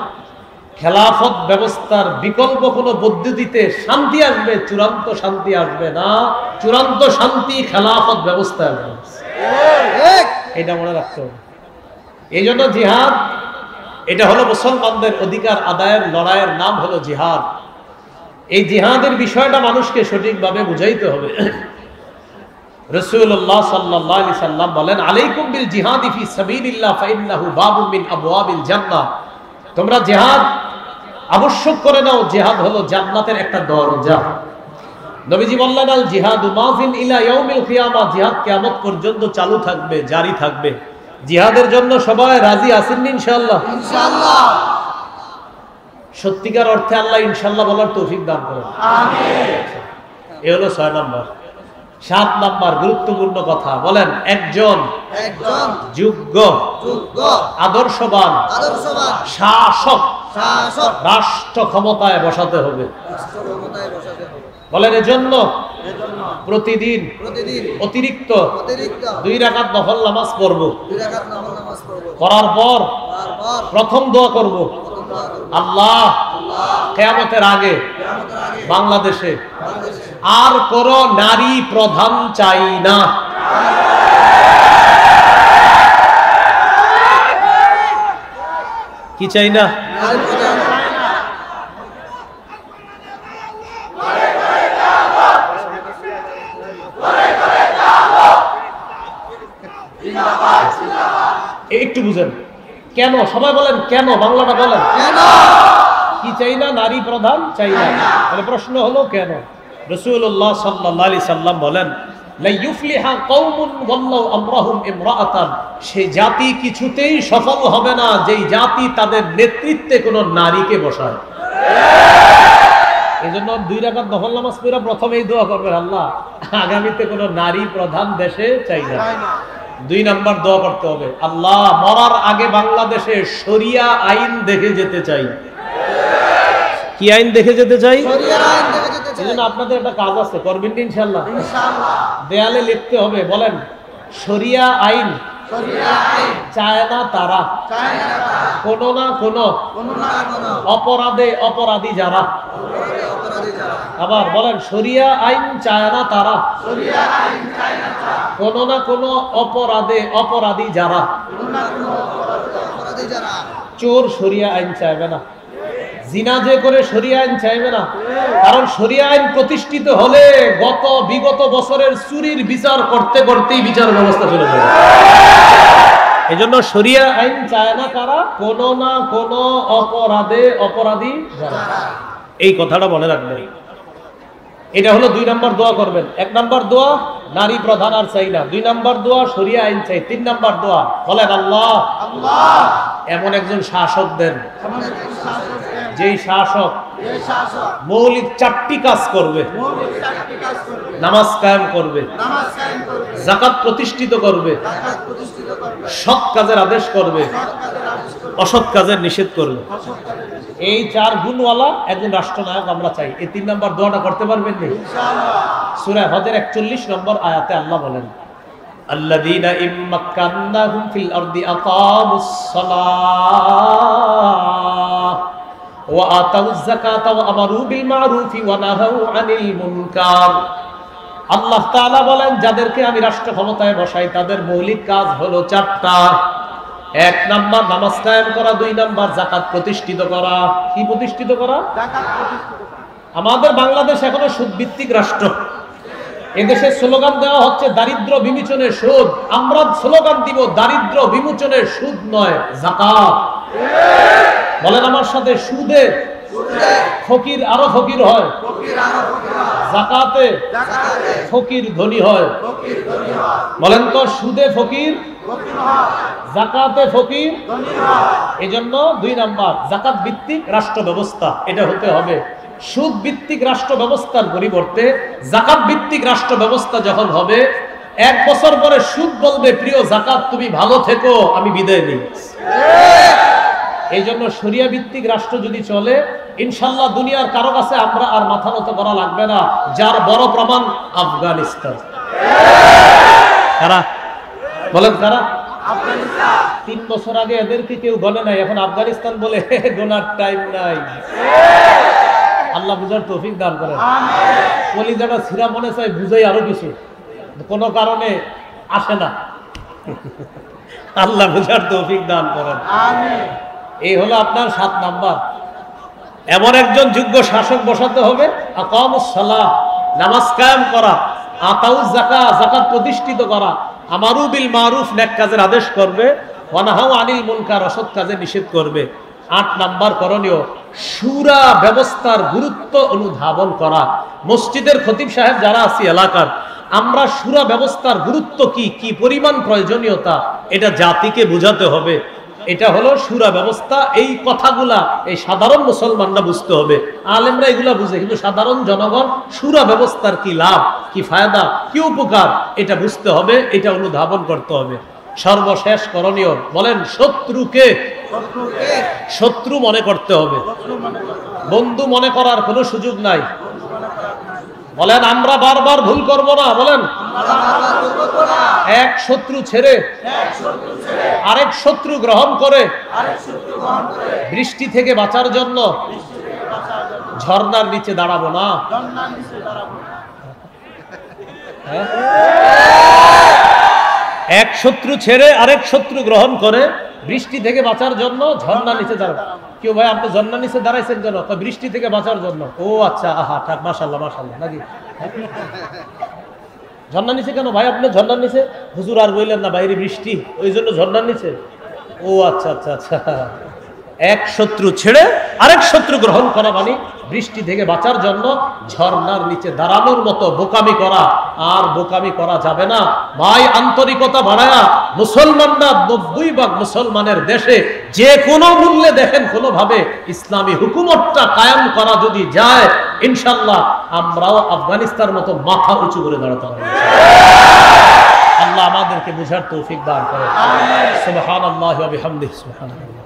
খেলাফত ব্যবস্থার বিকল্প কোনো পদ্ধতিতে শান্তি আসবে, চূড়ান্ত শান্তি আসবে না। চূড়ান্ত শান্তি খেলাফত ব্যবস্থা আসবে, এটা মনে রাখতে হবে। এই জন্য জিহাদ, এটা হলো মুসলমানদের অধিকার আদায়ের লড়াইয়ের নাম হলো জিহাদ। এই জিহাদের বিষয়টা মানুষকে সঠিকভাবে বুঝাইতে হবে। রাসূলুল্লাহ সাল্লাল্লাহু আলাইহি সাল্লাম বলেন, আলাইকুম বিল জিহাদি ফি সাবিলিল্লাহ ফাইন্নাহু বাবুম মিন আবওয়াবিল জান্নাহ। তোমরা জিহাদ আবশ্যক করে নাও, জিহাদ হলো জান্নাতের একটা দরজা। নবীজি বললেন, আল জিহাদু মাযিন ইলা ইয়াউমিল কিয়ামা, জিহাদ কিয়ামত পর্যন্ত চালু থাকবে, জারি থাকবে। জিহাদের জন্য সবাই রাজি আছেন ইনশাআল্লাহ? ইনশাআল্লাহ। সত্যিকার অর্থে আল্লাহ ইনশাআল্লাহ বলার তৌফিক দান করেন, আমিন। এই হলো 6 নাম্বার। 7 নাম্বার গুরুত্বপূর্ণ কথা, বলেন একজন যোগ্য আদর্শবান শাসক রাষ্ট্র ক্ষমতায় বসাতে হবে। বলেন এজন্য প্রতিদিন অতিরিক্ত 2 রাকাত নফল নামাজ পড়ব। করার পর প্রথম দোয়া করব, আল্লাহ কিয়ামতের আগে বাংলাদেশে আর কোন নারী প্রধান চাই না। কি চাই না? একটু বুঝেন কেন, সবাই বলেন কেন, বাংলাটা বলেন কি চাই না? নারী প্রধান চাই না। তাহলে প্রশ্ন হলো কেন? রাসূলুল্লাহ সাল্লাল্লাহু আলাইহি সাল্লাম বলেন লা ইউফলিহা কওমুন ওয়াল্লাহু আমরাহুম ইমরাআতান, সেই জাতি কিছুতেই সফল হবে না যেই জাতি তাদের নেতৃত্বে কোনো নারীকে বসায়। এজন্য 2 রাকাত নফল নামাজ পড়া প্রথমেই দোয়া করবেন, আল্লাহ আগামীতে কোনো নারী প্রধান দেশে চাই না। 2 নাম্বার দোয়া করতে হবে, আল্লাহ মরার আগে বাংলাদেশে শরিয়া আইন দেখে যেতে চাই। কি আইন দেখে যেতে চাই? শরিয়া আইন দেখে যেতে চাই। এজন্য আপনাদের একটা কাজ আছে, করবেন কি ইনশাআল্লাহ? ইনশাআল্লাহ। দেয়ালে লিখতে হবে, বলেন শরিয়া আইন চায় না তারা, কোন না কোন অপরাধে অপরাধী যারা। আবার বলেন শরিয়া আইন চায় না তারা, কোন না কোন অপরাধে অপরাধী যারা। চোর শরিয়া আইন চাইবে না, জিনা যে করে শরিয়া আইন চাইবে না, কারণ শরিয়া আইন প্রতিষ্ঠিত হলে বিগত বছরের চুরির বিচার করতে করতেই বিচার ব্যবস্থা চলে যাবে। এজন্য শরিয়া আইন চায় না কারা? কোন না কোন অপরাধে অপরাধী যারা। এই কথাটা মনে রাখবেন। এটা হলো 2 নাম্বার দোয়া করবেন। 1 নাম্বার দোয়া নারী প্রধান আর চাই না, 2 নাম্বার দোয়া শরিয়া আইন চাই, 3 নাম্বার দোয়া বলেন আল্লাহ এমন একজন শাসক দেন যেই শাসক মৌলিক 4টি কাজ করবে, নামাজ কায়েম করবে, যাকাত প্রতিষ্ঠিত করবে, সৎ কাজের আদেশ করবে, অসৎ কাজের নিষেধ করবে। এই 4 গুণওয়ালা একজন রাষ্ট্রনায়ক আমরা চাই। এই 3 নাম্বার দোয়াটা করতে পারবেন নি? সূরা হজের 41 নম্বর আয়াতে আল্লাহ বলেন আল্লাযীনা ইম্মাক্কান্নাহুম ফিল আরদি আকামুস সালাহ ওয়া আতাউয যাকাতা ওয়া আমারু বিল মা'রুফি ওয়া নাহাউ আনিল মুনকার। আল্লাহ তাআলা বলেন যাদেরকে আমি রাষ্ট্র ক্ষমতায় বসাই তাদের মৌলিক কাজ হলো 4টা। 1 নাম্বার নামাজ কায়েম করা, 2 নাম্বার যাকাত প্রতিষ্ঠিত করা। কি প্রতিষ্ঠিত করা? যাকাত প্রতিষ্ঠিত করা। আমাদের বাংলাদেশ এখনো সুদ ভিত্তিক রাষ্ট্র। এদেশে স্লোগান দেওয়া হচ্ছে দারিদ্র বিমোচনে সুদ। আমরা স্লোগান দিব দারিদ্র বিমোচনে সুদ নয়, যাকাত। বলেন আমার সাথে, সুদে ফকির আরো ফকির হয়, যাকাতে ফকির ধনী হয়। বলেন তো সুদে ফকির, যাকাতে ফকির। এজন্য 2 নাম্বার যাকাত ভিত্তিক রাষ্ট্র ব্যবস্থা এটা হতে হবে। সুদ ভিত্তিক রাষ্ট্র ব্যবস্থার পরিবর্তে যাকাত ভিত্তিক রাষ্ট্র ব্যবস্থা যখন হবে, 1 বছর পরে সুদ বলবে প্রিয় যাকাত তুমি ভালো থেকো, আমি বিদায় নিই। এই জন্য শরিয়া ভিত্তিক রাষ্ট্র যদি চলে, ইনশাল্লাহ দুনিয়ার কারো কাছে আমরা আর মাথা নত করা লাগবে না। যার বড় প্রমাণ আফগানিস্তান। কারা বলেন? কারা? 3 বছর আগে এদেরকে কেউ গণে নাই, এখন আফগানিস্তান বলে গোনার টাইম নাই। আল্লাহ বুঝার তৌফিক দান করেন। কলিজাটা ছিঁড়া মনে চাই বুঝাই আরো কিছু, কোনো কারণে আসে না। আল্লাহ বুঝার তৌফিক দান করেন। এই হলো আপনার 7 নাম্বার। এমন একজন যোগ্য শাসক বসাতে হবে, আকামুস সালাহ নামাজ কায়েম করা, আতাউয যাকাত যাকাত প্রতিষ্ঠিত করা, আমারু বিল মারুফ নেক কাজের আদেশ করবে, ওয়া নাহাউ আনিল মুনকার অসৎ কাজের নিষেধ করবে। 8 নাম্বার করণীয় শুরা ব্যবস্থার গুরুত্ব অনুধাবন করা। মসজিদের খতিব সাহেব যারা আছি এলাকার, আমরা শুরা ব্যবস্থার গুরুত্ব কি পরিমাণ প্রয়োজনীয়তা এটা জাতিকে বোঝাতে হবে। এটা হলো শুরা ব্যবস্থা। এই কথাগুলা এই সাধারণ মুসলমানরা বুঝতে হবে। আলেমরা এগুলা বুঝে, কিন্তু সাধারণ জনগণ শুরা ব্যবস্থার কি লাভ, কি ফায়দা, কি উপকার এটা বুঝতে হবে, এটা অনুধাবন করতে হবে। সর্বশেষ করণীয় বলেন শত্রুকে শত্রু মনে করতে হবে, বন্ধু মনে করার কোনো সুযোগ নাই। বলেন আমরা বারবার ভুল করব না। বলেন এক শত্রু ছেড়ে আরেক শত্রু গ্রহণ করে বৃষ্টি থেকে বাঁচার জন্য ঝর্ণার নিচে দাঁড়াবো না। এক শত্রু ছেড়ে আরেক শত্রু গ্রহণ করে বৃষ্টি থেকে বাঁচার জন্য ঝর্ণা নিচে দাঁড়ায়। কেউ ভাই আপনি ঝর্ণা নিচে দাঁড়াইছেন কেন? বৃষ্টি থেকে বাঁচার জন্য। ও আচ্ছা, আহা থাক, মাশাআল্লাহ মাশাআল্লাহ। নাকি ঝর্ণা নিচে কেন ভাই আপনি? ঝর্ণার নিচে হুজুর আর বললেন না, বাইরে বৃষ্টি, ওই জন্য ঝর্ণার নিচে। ও আচ্ছা আচ্ছা আচ্ছা। এক শত্রু ছেড়ে আরেক শত্রু গ্রহণ করা মানে বৃষ্টি থেকে বাঁচার জন্য ঝর্ণার নিচে দাঁড়ানোর মতো বোকামি করা। আর বোকামি করা যাবে না ভাই। আন্তরিকতা বাড়ায়া মুসলমানরা 90% মুসলমানের দেশে যে কোনো মূল্যে দেখেন কোনোভাবে ইসলামী হুকুমতটা কায়েম করা যদি যায়, ইনশাআল্লাহ আমরাও আফগানিস্তানের মতো মাথা উঁচু করে দাঁড়াতে পারবো। আল্লাহ আমাদেরকে বুঝার তৌফিক দান করেন। সুবহানাল্লাহি ওয়া বিহামদিহি। সুবহানাল্লাহ।